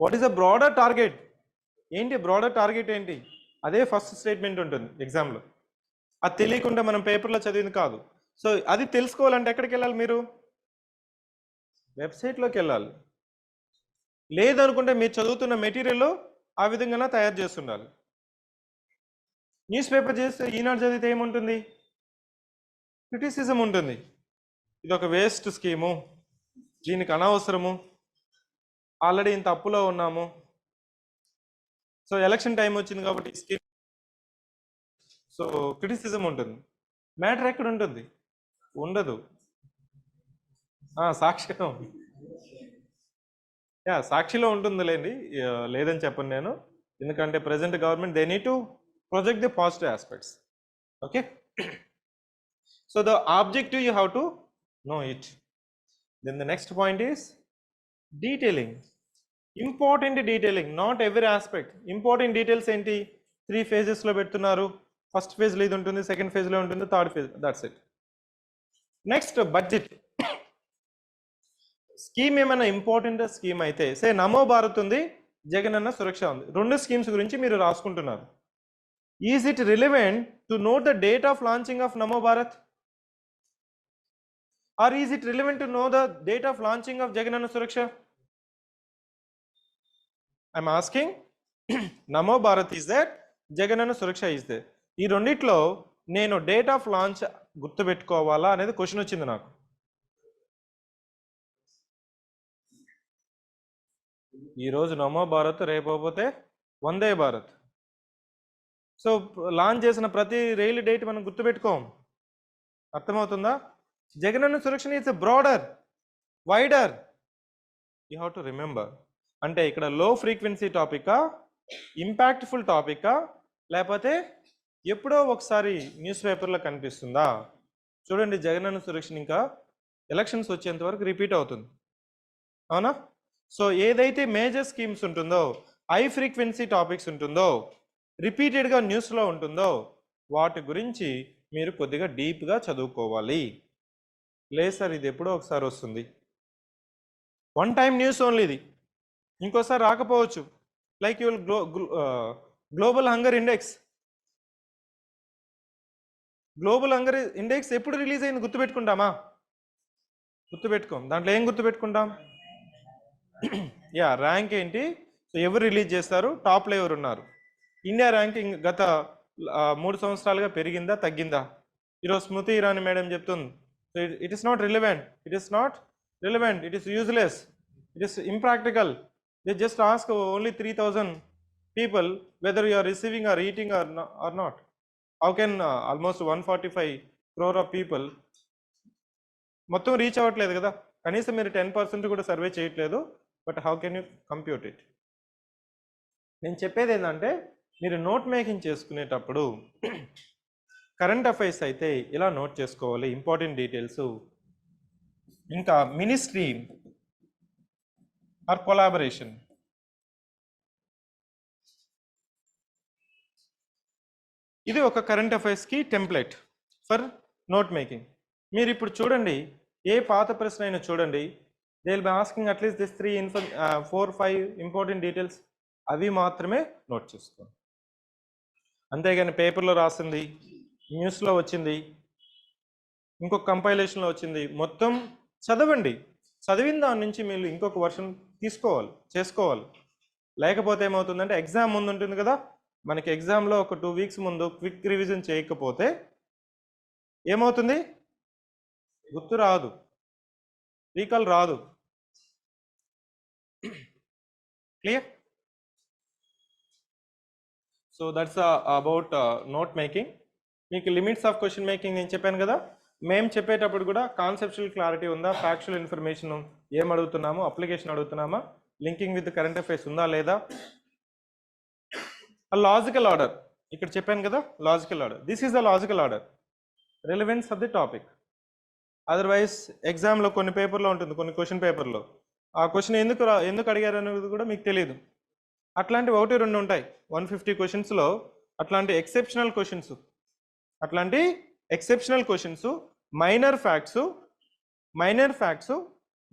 What is the broader target? ఏంటి broader target ఏంటి? అదే first statement ఉంటుంది ఎగ్జామ్లో. అది తెలియకుండా మనం పేపర్లో చదివింది కాదు. సో అది తెలుసుకోవాలంటే ఎక్కడికి వెళ్ళాలి? మీరు వెబ్సైట్లోకి వెళ్ళాలి. లేదనుకుంటే మీరు చదువుతున్న మెటీరియల్ ఆ విధంగా తయారు చేస్తుండాలి. న్యూస్ పేపర్ చేస్తే ఈనాడు చదివితే ఏముంటుంది? క్రిటిసిజం ఉంటుంది. ఇది ఒక వేస్ట్ స్కీము, దీనికి అనవసరము, ఆల్రెడీ ఇంత అప్పులో ఉన్నాము, సో ఎలక్షన్ టైం వచ్చింది కాబట్టి స్కీమ్. సో క్రిటిసిజం ఉంటుంది. మ్యాటర్ ఎక్కడ ఉంటుంది? ఉండదు. సాక్షిలో సాక్షిలో ఉంటుందిలేండి, లేదని చెప్పను నేను. ఎందుకంటే present government they need to project the positive aspects. Okay. So the objective you have to know it. Then the next point is detailing. Important detailing, not every aspect. Important details enti 3 phases lo pettunnaru. First phase lo idu untundi, second phase lo untundi, third phase, that's it. Next, budget. Scheme ఏమైనా important scheme అయితే సే నమో భారత్ ఉంది, జగనన్న సురక్ష ఉంది, రెండు schemes గురించి మీరు రాసుకుంటున్నారు. Is it relevant to note the date of launching of Namo Bharat, or is it relevant to know the date of launching of Jagananna Suraksha? I'm asking. Namo Bharat is that, Jagananna Suraksha is that. ఈ రెండిట్లో నేను డేట్ ఆఫ్ లాంచ్ గుర్తుపెట్టుకోవాలా అనేది question వచ్చింది నాకు. ఈరోజు నమో భారత్, రేపోతే Vande Bharat. So launch చేసిన ప్రతి రైలు డేట్ మనం గుర్తుపెట్టుకోం. అర్థమవుతుందా? Jagananna Suraksha is broader, wider, you have to remember. అంటే ఇక్కడ లో ఫ్రీక్వెన్సీ టాపికా, ఇంపాక్ట్ఫుల్ టాపికా, లేకపోతే ఎప్పుడో ఒకసారి న్యూస్ పేపర్లో కనిపిస్తుందా? చూడండి, జగనన్న సురక్ష ఇంకా ఎలక్షన్స్ వచ్చేంత వరకు రిపీట్ అవుతుంది, అవునా? సో ఏదైతే మేజర్ స్కీమ్స్ ఉంటుందో, హై ఫ్రీక్వెన్సీ టాపిక్స్ ఉంటుందో, రిపీటెడ్గా న్యూస్లో ఉంటుందో, వాటి గురించి మీరు కొద్దిగా డీప్గా చదువుకోవాలి. లేదు సార్ ఇది ఎప్పుడో ఒకసారి వస్తుంది, వన్ టైం న్యూస్ ఓన్లీ ఇది, ఇంకోసారి రాకపోవచ్చు. Like you will global hunger index, global hunger index ఎప్పుడు రిలీజ్ అయింది గుర్తుపెట్టుకుంటామా? గుర్తుపెట్టుకోం. దాంట్లో ఏం గుర్తుపెట్టుకుంటాం? యా, ర్యాంక్ ఏంటి, సో ఎవరు రిలీజ్ చేస్తారు, టాప్లో ఎవరు ఉన్నారు. ఇండియా ర్యాంకింగ్ గత 3 సంవత్సరాలుగా పెరిగిందా తగ్గిందా? ఈరోజు స్మృతి ఇరానీ మేడం చెప్తుంది, it is not relevant, it is not relevant, it is useless, it is impractical. They just ask only 3,000 people whether you are receiving or eating or not. How can almost 145 crore of people మొత్తం reach అవ్వట్లేదు కదా, కనీసం మీరు 10% కూడా survey చేయట్లేదు. But how can you compute it? నేను చెప్పేది ఏంటంటే, మీరు నోట్ మేకింగ్ చేసుకునేటప్పుడు కరెంట్ అఫైర్స్ అయితే ఇలా నోట్ చేసుకోవాలి, ఇంపార్టెంట్ డీటెయిల్స్. ఇంకా మినిస్ట్రీ ఆర్ కొలాబరేషన్, ఇది ఒక కరెంట్ అఫైర్స్కి టెంప్లెట్ ఫర్ నోట్ మేకింగ్. మీరు ఇప్పుడు చూడండి, ఏ పాత ప్రశ్న అయినా చూడండి, they will be asking at least this 4-5 important details, అవి మాత్రమే నోట్ చేసుకోండి. అంతేగాని పేపర్లో రాసింది, న్యూస్లో వచ్చింది, ఇంకొక కంపైలేషన్లో వచ్చింది మొత్తం చదవండి. చదివిన దాని నుంచి మీరు ఇంకొక వర్షన్ చేసుకోవాలి. లేకపోతే ఏమవుతుందంటే, ఎగ్జామ్ ముందు ఉంటుంది కదా, మనకి ఎగ్జామ్లో ఒక 2 weeks ముందు క్విక్ రివిజన్ చేయకపోతే ఏమవుతుంది? గుర్తు రాదు, రీకాల్ రాదు. Clear? So that's about note making. మీకు లిమిట్స్ ఆఫ్ క్వశ్చన్ మేకింగ్ నేను చెప్పాను కదా, మేము చెప్పేటప్పుడు కూడా కాన్సెప్చువల్ క్లారిటీ ఉందా, ఫ్యాక్చువల్ ఇన్ఫర్మేషన్ ఏం అడుగుతున్నామో, అప్లికేషన్ అడుగుతున్నామా, లింకింగ్ విత్ కరెంట్ అఫైర్స్ ఉందా లేదా, లాజికల్ ఆర్డర్ ఇక్కడ చెప్పాను కదా, logical order, this is the logical order, relevance of the topic. Otherwise ఎగ్జామ్లో కొన్ని పేపర్లో ఉంటుంది, కొన్ని క్వశ్చన్ పేపర్లో ఆ క్వశ్చన్ ఎందుకు అడిగారు అనేది కూడా మీకు తెలియదు. అట్లాంటివి 1-2 ఉంటాయి 150 క్వశ్చన్స్లో, అట్లాంటి exceptional questions, minor facts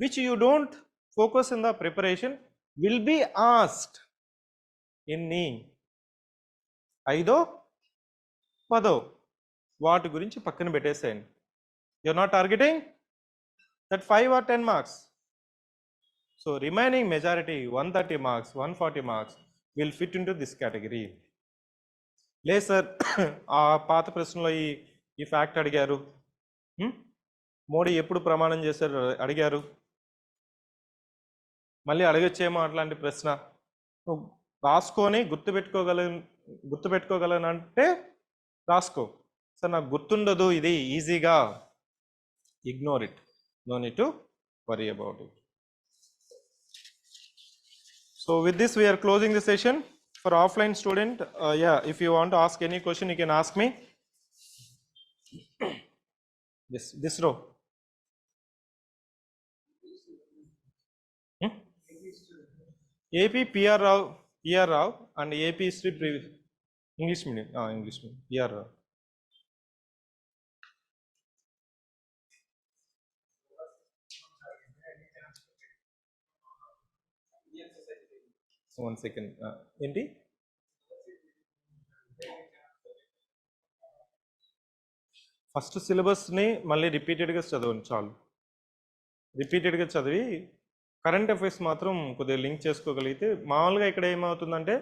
which you don't focus in the preparation will be asked. ఎన్ని 5, 10 వాటి గురించి పక్కన పెట్టేసేయండి. you're not targeting that 5 or 10 marks. So remaining majority 130 marks, 140 marks will fit into this category. లేదు సార్ ఆ పాత ప్రశ్నలో ఈ ఫ్యాక్ట్ అడిగారు, మోడీ ఎప్పుడు ప్రమాణం చేశారు అడిగారు, మళ్ళీ అడగచ్చేమో అట్లాంటి ప్రశ్న, రాసుకొని గుర్తుపెట్టుకోగలనంటే రాసుకో. సార్ నాకు గుర్తుండదు ఇది ఈజీగా, ignore it, no need to worry about it. So with this we are closing the session. For offline student, yeah, if you want to ask any question you can ask me. This row. AP PR Rao and AP history previous English medium, PR Rao. 1 second. ఏంటి first సిలబస్ని మళ్ళీ రిపీటెడ్గా చదవండి చాలు. రిపీటెడ్గా చదివి current affairs మాత్రం కొద్దిగా లింక్ చేసుకోగలిగితే మామూలుగా ఇక్కడ ఏమవుతుందంటే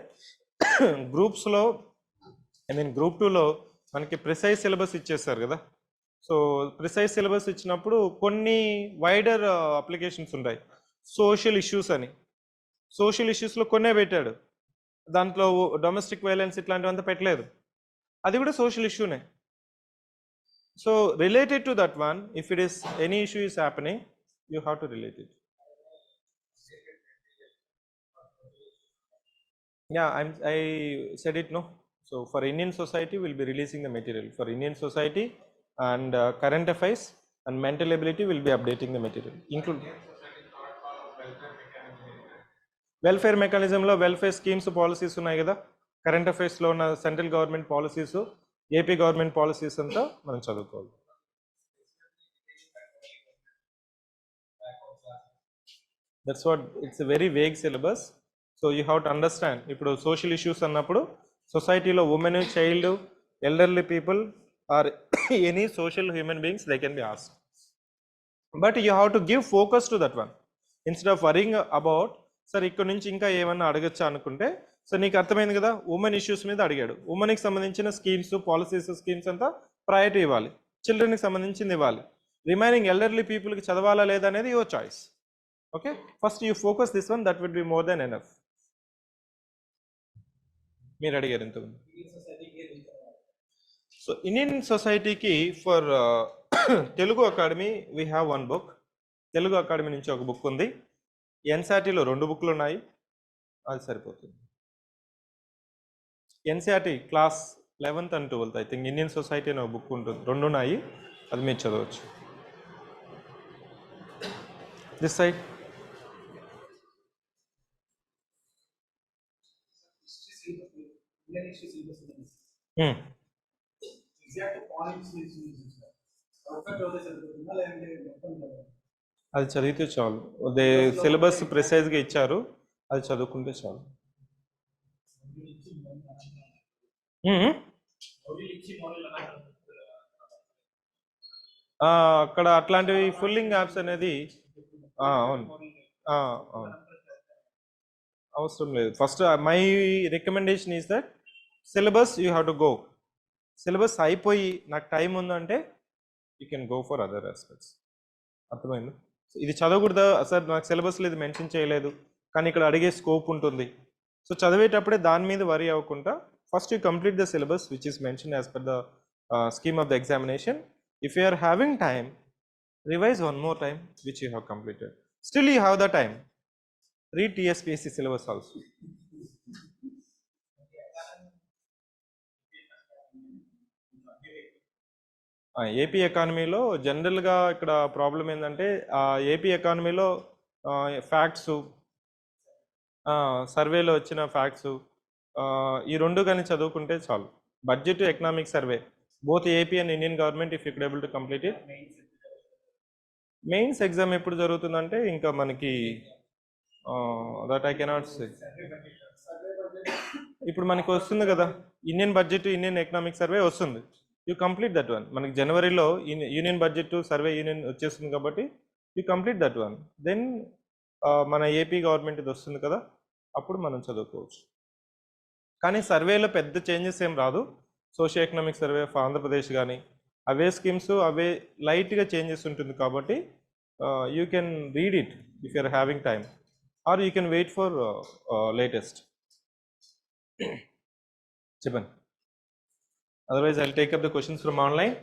గ్రూప్స్లో గ్రూప్ 2లో మనకి ప్రిసైజ్ సిలబస్ ఇచ్చేస్తారు కదా. సో ప్రిసైజ్ సిలబస్ ఇచ్చినప్పుడు కొన్ని వైడర్ అప్లికేషన్స్ ఉంటాయి. సోషల్ ఇష్యూస్ అని, సోషల్ ఇష్యూస్లో కొన్నే పెట్టాడు, దాంట్లో డొమెస్టిక్ వైలెన్స్ ఇట్లాంటివంతా పెట్టలేదు. అది కూడా సోషల్ ఇష్యూనే. So related to that one, if it is any issue is happening, you have to relate it. Yeah, I said it, no. So for Indian society we'll be releasing the material for Indian society, and current affairs and mental ability will be updating the material, include welfare mechanism lo welfare schemes policies ఉన్నాయి కదా. Current affairs లో ఉన్న central government policies, AP government policies అంతా మనం చదువుకోవాలి. That's what, it's a very vague syllabus. So you have to understand, ఇప్పుడు social issues అన్నప్పుడు సొసైటీలో women, child, elderly people or any social human beings they can be asked. But you have to give focus to that one instead of worrying about sir ఇక్కడ నుంచి ఇంకా ఏమన్నా అడగచ్చా అనుకుంటే, so నీకు అర్థమైంది కదా, ఉమెన్ ఇష్యూస్ మీద అడిగాడు, ఉమెన్కి సంబంధించిన స్కీమ్స్, పాలసీస్, స్కీమ్స్ అంతా ప్రయారిటీ ఇవ్వాలి, చిల్డ్రన్కి సంబంధించింది ఇవ్వాలి, రిమైనింగ్ ఎల్డర్లీ పీపుల్కి చదవాలా లేదా అనేది your choice. Okay, first you focus this one, that would be more than enough. మీరు అడిగారు ఇంత. సో ఇండియన్ సొసైటీకి for Telugu academy we have one book. Telugu academy నుంచి ఒక బుక్ ఉంది. ఎన్సిఆర్టీలో 2 బుక్లు ఉన్నాయి, అది సరిపోతుంది. NCERT class 11th and 12th I think Indian society అనే ఒక బుక్ ఉంటుంది, 2 ఉన్నాయి, అది మీరు చదవచ్చు. దిస్ సైడ్ అది చదివితే చాలు, అదే సిలబస్ ప్రిసైజ్గా ఇచ్చారు, అది చదువుకుంటే చాలు. అక్కడ అట్లాంటివి ఫుల్లింగ్ యాప్స్ అనేది అవును అవును, అవసరం లేదు. First my recommendation is that syllabus you have to go. Syllabus అయిపోయి నాకు టైం ఉందంటే you can go for other aspects. అర్థమైంది? ఇది చదవకూడదా సార్, నాకు సిలబస్లో ఇది మెన్షన్ చేయలేదు కానీ ఇక్కడ అడిగే స్కోప్ ఉంటుంది, సో చదివేటప్పుడే దాని మీద వరీ అవ్వకుండా first you complete the syllabus which is mention as per the scheme of the examination. If you are having time, revise one more time which you have completed. Still you have the time, read TSPSC syllabus also. AP ఎకానమీలో జనరల్గా ఇక్కడ problem ఏంటంటే AP ఎకానమీలో facts, సర్వేలో వచ్చిన facts, ఈ 2 కానీ చదువుకుంటే చాలు. Budget, economic survey, both AP and Indian government, if you could able to complete it. Mains exam ఎప్పుడు జరుగుతుందంటే ఇంకా మనకి దట్ ఐ కెనాట్ సే. ఇప్పుడు మనకి వస్తుంది కదా Indian budget, Indian economic survey వస్తుంది, యూ కంప్లీట్ దట్ వన్. మనకి జనవరిలో యూనియన్ బడ్జెట్, సర్వే యూనియన్ వచ్చేస్తుంది కాబట్టి you complete that one. Then మన ఏపీ గవర్నమెంట్ ఇది వస్తుంది కదా, అప్పుడు మనం చదువుకోవచ్చు. కానీ సర్వేలో పెద్ద చేంజెస్ ఏం రాదు. Socio economic survey of Andhra Pradesh కానీ అవే స్కీమ్స్ అవే లైట్గా చేంజెస్ ఉంటుంది కాబట్టి you can read it if you are having time, or you can wait for latest. చెప్పండి. Otherwise I'll take up the questions from online.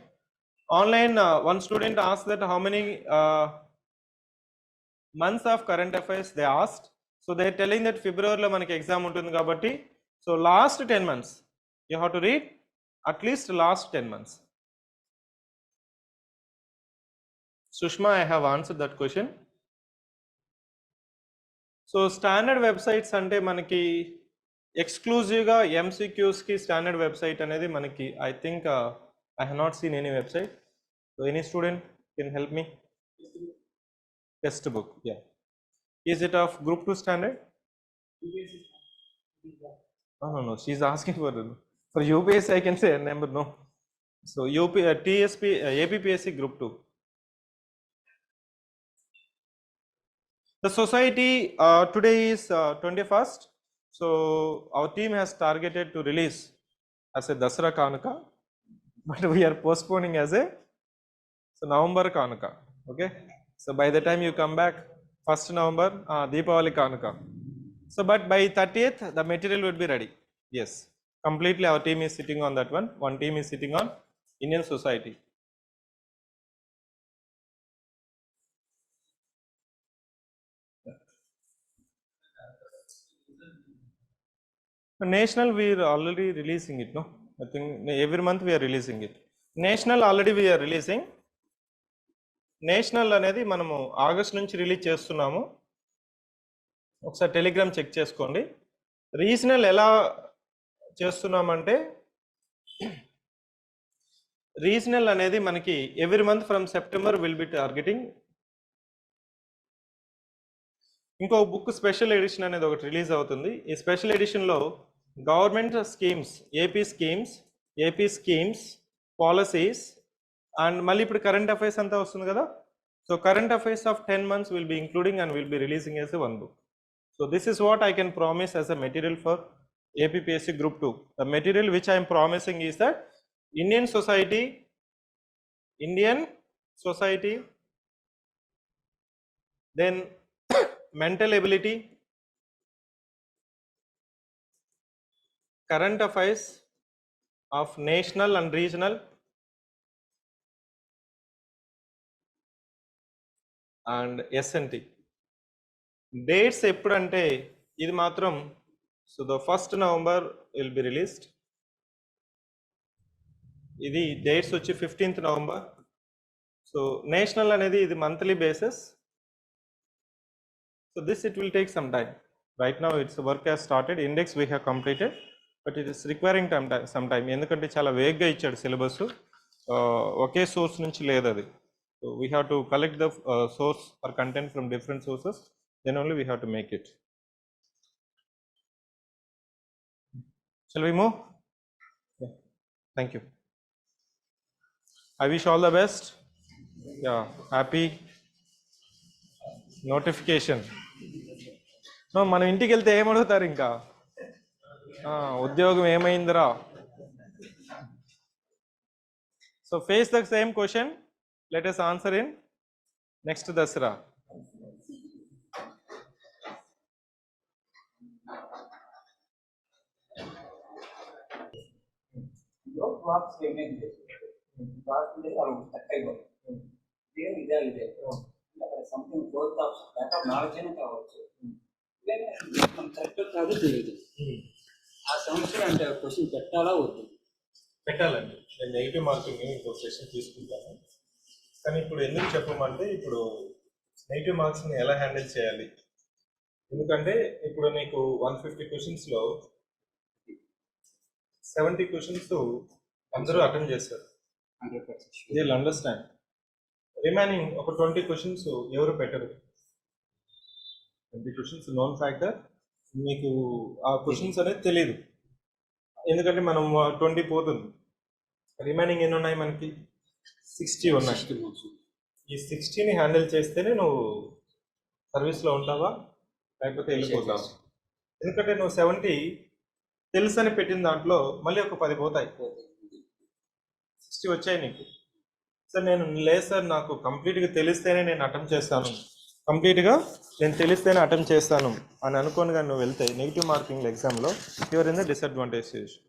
One student asked that how many months of current affairs they asked. So they are telling that February lo manaki exam untundi kabatti, so last 10 months you have to read at least last 10 months. Sushma, I have answered that question. So standard websites ante manaki ఎక్స్క్లూజివ్గా ఎంసీక్యూస్కి standard website అనేది మనకి I think I have not seen any website. So any student can help me. Text book, yeah. Is it of group 2 standard? No. She's asking for UPSC. I can say a number. No. So TSP APPSC Group 2. The society today is 21st. So our team has targeted to release as a Dasara Kanuka, but we are postponing as a November Kanuka. Okay. So by the time you come back, 1st November, Deepavali Kanuka. So but by 30th, the material would be ready. Yes. Completely our team is sitting on that one. One team is sitting on Indian society. National, we are already releasing it, no? I think every month we are releasing it. National already we are releasing. National అనేది మనము August నుంచి release చేస్తున్నాము. ఒకసారి Telegram check చేసుకోండి. Regional ఎలా చేస్తున్నామంటే regional అనేది మనకి every month from September will be targeting. ఇంకో బుక్ స్పెషల్ ఎడిషన్ అనేది ఒకటి రిలీజ్ అవుతుంది. ఈ స్పెషల్ ఎడిషన్లో government schemes, AP schemes policies and మళ్ళీ ఇప్పుడు కరెంట్ అఫైర్స్ అంతా వస్తుంది కదా. So current affairs of 10 months will be including and will be releasing as a one book. So this is what I can promise as a material for APPSC Group 2. The material which I am promising is that Indian society, then mental ability, current affairs of national and regional, and SNT. Dates ఎప్పుడంటే ఇది మాత్రం so the 1st November will be released. ఇది dates వచ్చి 15th November. So national అనేది ఇది monthly basis. So this it will take some time. Right now it's work has started. Index we have completed but it is requiring some time. ఎందుకంటే చాలా వేగ్గా ఇచ్చాడు syllabus. ఒకే source నుంచి లేదు అది. So we have to collect the source or content from different sources, then only we have to make it. Shall we move? Yeah. Thank you. I wish all the best. Yeah, happy notification. No, మనం ఇంటికి వెళ్తే ఏమడుగుతారు ఇంకా ఉద్యోగం ఏమైందిరా. So face the same question. Let us answer in next Dasara. Something growth of back of knowledge అని కావచ్చు. Correct కాదు తెలియదు. ఆ సమస్య అంటే క్వశ్చన్ పెట్టాలా వద్దు? పెట్టాలండి. నేను నెగిటివ్ మార్కింగ్ ఇంకో సెషన్ తీసుకుంటాను. కానీ ఇప్పుడు ఎందుకు చెప్పమంటే ఇప్పుడు నెగిటివ్ మార్క్స్ని ఎలా హ్యాండిల్ చేయాలి. ఎందుకంటే ఇప్పుడు నీకు 150 క్వశ్చన్స్లో 70 క్వశ్చన్స్ అందరూ అటెండ్ చేస్తారు. 100% దే విల్ అండర్స్టాండ్. రిమైనింగ్ ఒక 20 క్వశ్చన్స్ ఎవరు పెట్టరు. 20 క్వశ్చన్స్ నోన్ ఫ్యాక్టర్. మీకు ఆ క్వశ్చన్స్ అనేది తెలియదు. ఎందుకంటే మనం 20 పోతుంది. రిమైనింగ్ ఎన్ని ఉన్నాయి మనకి? 60 ఉన్నాయి. ఈ 60ని హ్యాండిల్ చేస్తేనే నువ్వు సర్వీస్లో ఉంటావా లేకపోతే వెళ్ళిపోతావా. ఎందుకంటే నువ్వు 70 తెలుసు అని పెట్టిన దాంట్లో మళ్ళీ ఒక 10 పోతాయి. 60 వచ్చాయి నీకు. సార్ నేను లేదు సార్ నాకు కంప్లీట్గా తెలిస్తేనే నేను అటెంప్ట్ చేస్తాను, కంప్లీట్గా నేను తెలిస్తేనే అటెంప్ట్ చేస్తాను అని అనుకోని కానీ నువ్వు వెళ్తే నెగిటివ్ మార్కింగ్ ఎగ్జామ్లో your in the disadvantage situation.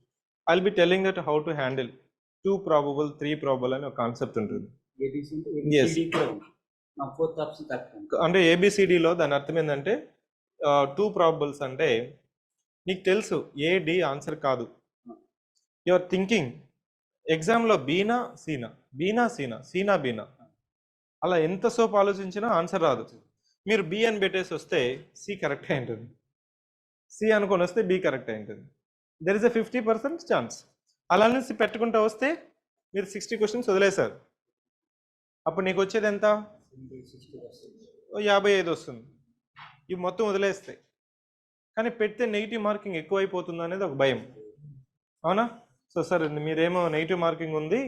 I will B telling that how to handle 2 probable 3 probable అని ఒక కాన్సెప్ట్ ఉంటుంది. అంటే ఏబిసిడిలో దాని అర్థం ఏంటంటే 2 probables అంటే నీకు తెలుసు ఏ డి ఆన్సర్ కాదు. యువర్ థింకింగ్ ఎగ్జామ్లో బీనా సీనా, బీనా సీనా, సీనా బీనా, అలా ఎంతసేపు ఆలోచించినా ఆన్సర్ రాదు. మీరు బి అని పెట్టేసి వస్తే సి కరెక్ట్ అయి ఉంటుంది, సి అనుకొని వస్తే బి కరెక్ట్ అయి ఉంటుంది. There is a 50% chance. అలా అనేసి పెట్టుకుంటూ వస్తే మీరు 60 క్వశ్చన్స్ వదిలేశారు. అప్పుడు నీకు వచ్చేది ఎంత? 55 వస్తుంది. ఇవి మొత్తం వదిలేస్తాయి. కానీ పెడితే నెగిటివ్ మార్కింగ్ ఎక్కువైపోతుంది అనేది ఒక భయం. అవునా? సో సార్ మీరేమో నెగిటివ్ మార్కింగ్ ఉంది,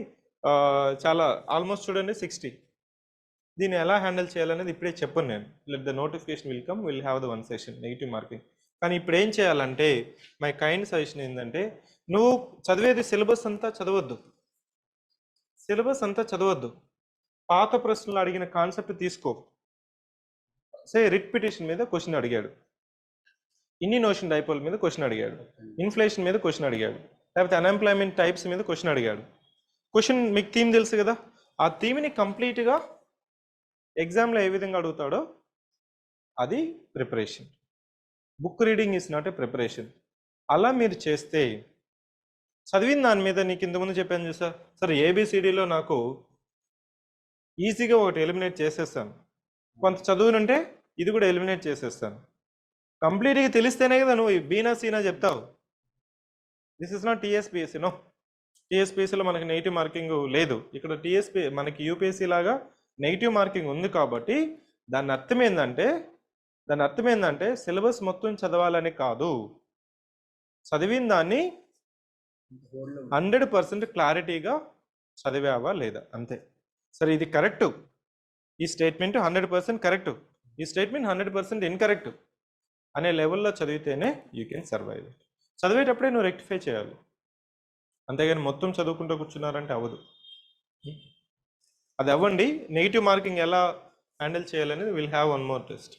చాలా ఆల్మోస్ట్ చూడండి 60. దీన్ని ఎలా హ్యాండిల్ చేయాలనేది ఇప్పుడే చెప్పను నేను. Let the notification will come, will have the one session negative marking. కానీ ఇప్పుడు ఏం చేయాలంటే మై కైండ్ సజెషన్ ఏంటంటే, నువ్వు చదివేది సిలబస్ అంతా చదవద్దు. సిలబస్ అంతా చదవద్దు. పాత ప్రశ్నలు అడిగిన కాన్సెప్ట్ తీసుకో. రిట్ పిటిషన్ మీద క్వశ్చన్ అడిగాడు, ఇన్ని నోషన్ డైపోల్ మీద క్వశ్చన్ అడిగాడు, ఇన్ఫ్లేషన్ మీద క్వశ్చన్ అడిగాడు, లేకపోతే అన్ఎంప్లాయ్మెంట్ టైప్స్ మీద క్వశ్చన్ అడిగాడు. క్వశ్చన్ మీకు థీమ్ తెలుసు కదా, ఆ థీమ్ని కంప్లీట్గా ఎగ్జామ్లో ఏ విధంగా అడుగుతాడో అది preparation. Book reading is not a preparation. అలా మీరు చేస్తే చదివిన దాని మీద, నీకు ఇంతకుముందు చెప్పాను చూసా సార్, ఏబిసిడిలో నాకు ఈజీగా ఒకటి ఎలిమినేట్ చేసేస్తాను, కొంత చదువునుంటే ఇది కూడా ఎలిమినేట్ చేసేస్తాను. కంప్లీట్గా తెలిస్తేనే కదా నువ్వు బీనా సీనా చెప్తావు. This is not TSPSC. No, టీఎస్పీఎస్సీలో మనకి నెగిటివ్ మార్కింగ్ లేదు. ఇక్కడ టీఎస్పీ మనకి యూపీఎస్సీ లాగా నెగిటివ్ మార్కింగ్ ఉంది. కాబట్టి దాని అర్థం ఏంటంటే సిలబస్ మొత్తం చదవాలని కాదు, చదివిన దాన్ని 100% క్లారిటీగా చదివావా లేదా అంతే. సరే ఇది కరెక్ట్, ఈ స్టేట్మెంట్ 100% కరెక్ట్, ఈ స్టేట్మెంట్ 100% ఇన్కరెక్ట్ అనే లెవెల్లో చదివితేనే యూ కెన్ సర్వైవ్. చదివేటప్పుడే నువ్వు రెక్టిఫై చేయాలి, అంతేగాని మొత్తం చదువుకుంటూ కూర్చున్నారంటే అవ్వదు. అది అవ్వండి. నెగిటివ్ మార్కింగ్ ఎలా హ్యాండిల్ చేయాలనేది will have one more test.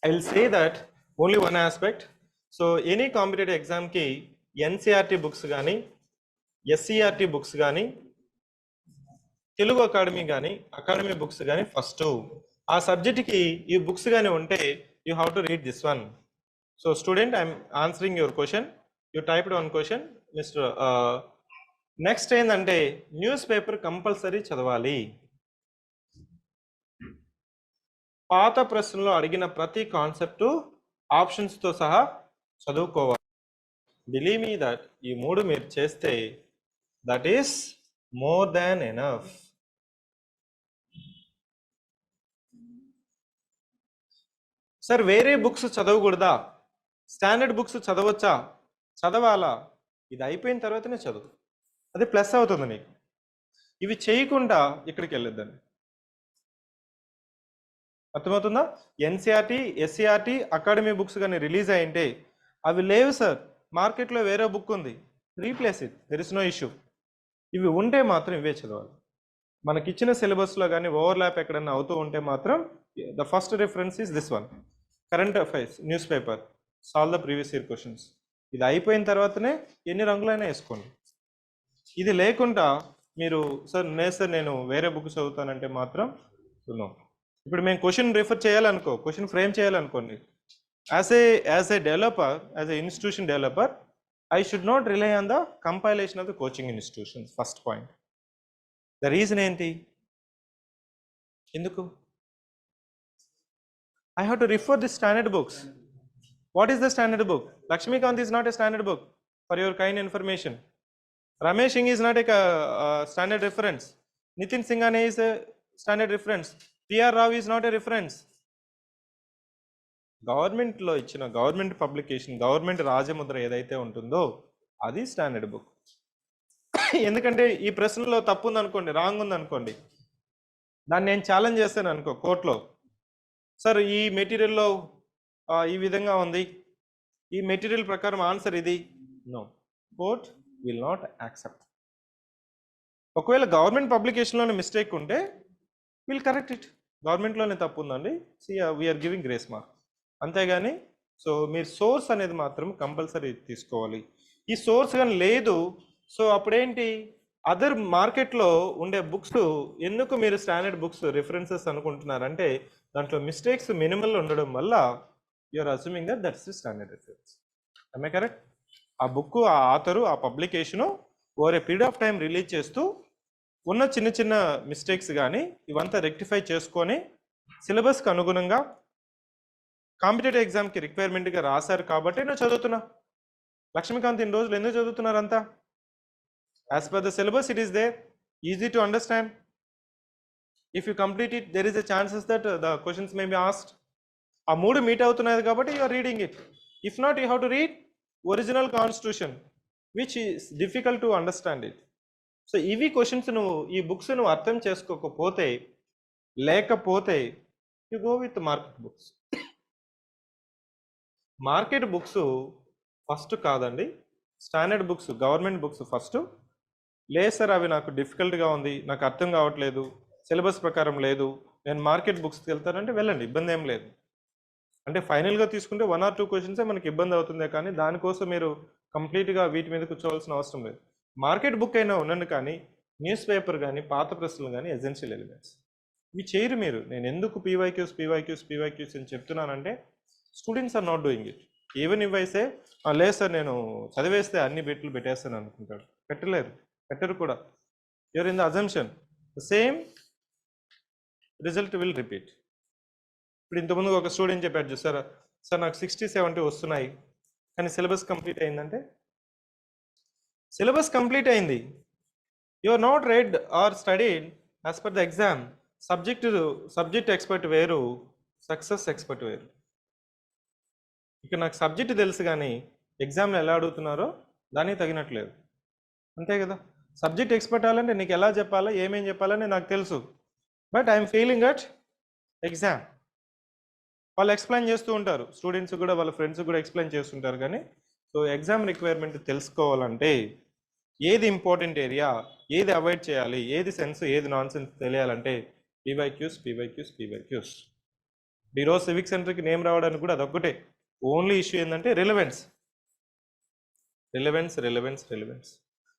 I will say that only one aspect. So any competitive exam ki NCERT books gaani, SCERT books gaani, Telugu Academy gaani, Academy books gaani first aa subject ki ee books gaani unte you have to read this one. So student, I am answering your question. You typed one question, Mr. Next ఏందంటే newspaper compulsory చదవాలి. పాత ప్రశ్నలో అడిగిన ప్రతి concept ఆప్షన్స్తో సహా చదువుకోవాలి. Believe me that ఈ 3 మీరు చేస్తే that is more than enough. Sir వేరే బుక్స్ చదవకూడదా? స్టాండర్డ్ బుక్స్ చదవచ్చా? చదవాలా? ఇది అయిపోయిన తర్వాతనే చదువు, అది ప్లస్ అవుతుంది నీకు. ఇవి చేయకుండా ఇక్కడికి వెళ్ళొద్దండి. అర్థమవుతుందా? ఎన్సీఆర్టీ, ఎస్సీఆర్టీ, అకాడమీ బుక్స్ కానీ రిలీజ్ అయ్యింటే అవి లేవు సార్, మార్కెట్లో వేరే బుక్ ఉంది, replace it, there is no issue. ఇవి ఉంటే మాత్రం ఇవే చదవాలి. మనకిచ్చిన సిలబస్లో కానీ ఓవర్లాప్ ఎక్కడన్నా అవుతూ ఉంటే మాత్రం the first reference is this one, current affairs news paper, solve the previous year questions. ఇది అయిపోయిన తర్వాతనే ఎన్ని రంగులైనా వేసుకోండి. ఇది లేకుండా మీరు సార్ నేను వేరే బుక్ చదువుతానంటే మాత్రం నో. ఇప్పుడు మేము క్వశ్చన్ రిఫర్ చేయాలనుకో, క్వశ్చన్ ఫ్రేమ్ చేయాలనుకోండి, as a developer, as an institution developer, I should not rely on the compilation of the coaching institutions. First point. The reason ఏంటి? ఎందుకు? I have to refer the standard books. What is the standard book? Lakshmikant is not a standard book, for your kind information. Ramesh Singh is not a standard reference. Nitin Singhane is a standard reference. P.R. Rao is not a reference. గవర్నమెంట్లో ఇచ్చిన government publication, government రాజముద్ర ఏదైతే ఉంటుందో అది standard book. ఎందుకంటే ఈ ప్రశ్నలో తప్పు ఉందనుకోండి, రాంగ్ ఉందనుకోండి, దాన్ని నేను ఛాలెంజ్ చేస్తాను అనుకో కోర్టులో, సార్ ఈ మెటీరియల్లో ఈ విధంగా ఉంది, ఈ మెటీరియల్ ప్రకారం ఆన్సర్ ఇది, no, court will not accept. ఒకవేళ గవర్నమెంట్ పబ్లికేషన్లోనే మిస్టేక్ ఉంటే విల్ కరెక్ట్ ఇట్. గవర్నమెంట్లోనే తప్పు ఉందండి, వీఆర్ గివింగ్ గ్రేస్ మార్క్, అంతేగాని సో మీరు సోర్స్ అనేది మాత్రం కంపల్సరీ తీసుకోవాలి. ఈ సోర్స్ కానీ లేదు, సో అప్పుడేంటి, అదర్ మార్కెట్లో ఉండే బుక్స్ ఎందుకు మీరు స్టాండర్డ్ బుక్స్ రిఫరెన్సెస్ అనుకుంటున్నారంటే దాంట్లో మిస్టేక్స్ మినిమల్ ఉండడం వల్ల you're assuming that that's standard reference. I correct? ఆ బుక్, ఆ ఆథరు, ఆ publication over a period of time release చేస్తూ ఉన్న చిన్న చిన్న మిస్టేక్స్ కానీ ఇవంతా రెక్టిఫై చేసుకొని సిలబస్కి అనుగుణంగా కాంపిటేటివ్ ఎగ్జామ్కి రిక్వైర్మెంట్గా రాశారు కాబట్టి నేను చదువుతున్నా. లక్ష్మీకాంత్ ఇన్ని రోజులు ఎందుకు చదువుతున్నారు అంతా? As per the syllabus it is there, easy to understand. If you complete it there is a chances that the questions may be asked. ఆ మూడు మీట్ అవుతున్నది కాబట్టి you are reading it. If not you have to read original constitution which is difficult to understand it. So ఇవి questions నువ్వు ఈ books నువ్వు అర్థం చేసుకోకపోతే లేకపోతే you go with market books. Market books first కాదండి, standard books government books first. లేదు sir అవి నాకు డిఫికల్ట్గా ఉంది, నాకు అర్థం కావట్లేదు, సిలబస్ ప్రకారం లేదు, నేను మార్కెట్ బుక్స్కి వెళ్తానంటే వెళ్ళండి, ఇబ్బంది ఏం లేదు. అంటే ఫైనల్గా తీసుకుంటే 1 or 2 క్వశ్చన్సే మనకి ఇబ్బంది అవుతుందే కానీ దానికోసం మీరు కంప్లీట్గా వీటి మీద కూర్చోవాల్సిన అవసరం లేదు. మార్కెట్ బుక్ అయినా ఉండండి కానీ న్యూస్ పేపర్ కానీ పాత ప్రశ్నలు కానీ ఎసెన్షియల్ ఎలిమెంట్స్ ఇవి చేయరు మీరు. నేను ఎందుకు పీవైక్యూస్ అని చెప్తున్నానంటే students are not doing it. Even ఇవైసే లేదు సార్ నేను చదివేస్తే అన్ని బిట్లు పెట్టేస్తాను అనుకుంటాడు, పెట్టరు కూడా. You're in the assumption the same result will repeat. ఇప్పుడు ఇంతకుముందు ఒక స్టూడెంట్ చెప్పాడు చూసారా, సార్ నాకు 60-70 వస్తున్నాయి కానీ సిలబస్ కంప్లీట్ అయిందంటే సిలబస్ కంప్లీట్ అయింది, you are not read or studied as per the exam. Subject expert వేరు, సక్సెస్ ఎక్స్పర్ట్ వేరు. ఇక నాకు సబ్జెక్ట్ తెలుసు కానీ ఎగ్జామ్లో ఎలా అడుగుతున్నారో దానికి తగినట్లేదు, అంతే కదా. సబ్జెక్ట్ ఎక్స్పర్ట్ అవ్వాలంటే నీకు ఎలా చెప్పాలో ఏమేం చెప్పాలని నాకు తెలుసు, but I'm failing at exam. వాళ్ళు ఎక్స్ప్లెయిన్ చేస్తూ ఉంటారు, స్టూడెంట్స్ కూడా వాళ్ళ ఫ్రెండ్స్ కూడా ఎక్స్ప్లెయిన్ చేస్తుంటారు కానీ సో ఎగ్జామ్ రిక్వైర్మెంట్ తెలుసుకోవాలంటే ఏది ఇంపార్టెంట్ ఏరియా, ఏది అవాయిడ్ చేయాలి, ఏది సెన్స్ ఏది నాన్ సెన్స్ తెలియాలంటే పీవైక్యూస్. ఈరోజు సివిక్ సెంటర్కి నేమ్ రావడానికి కూడా అదొక్కటే, ఓన్లీ ఇష్యూ ఏంటంటే రిలవెన్స్.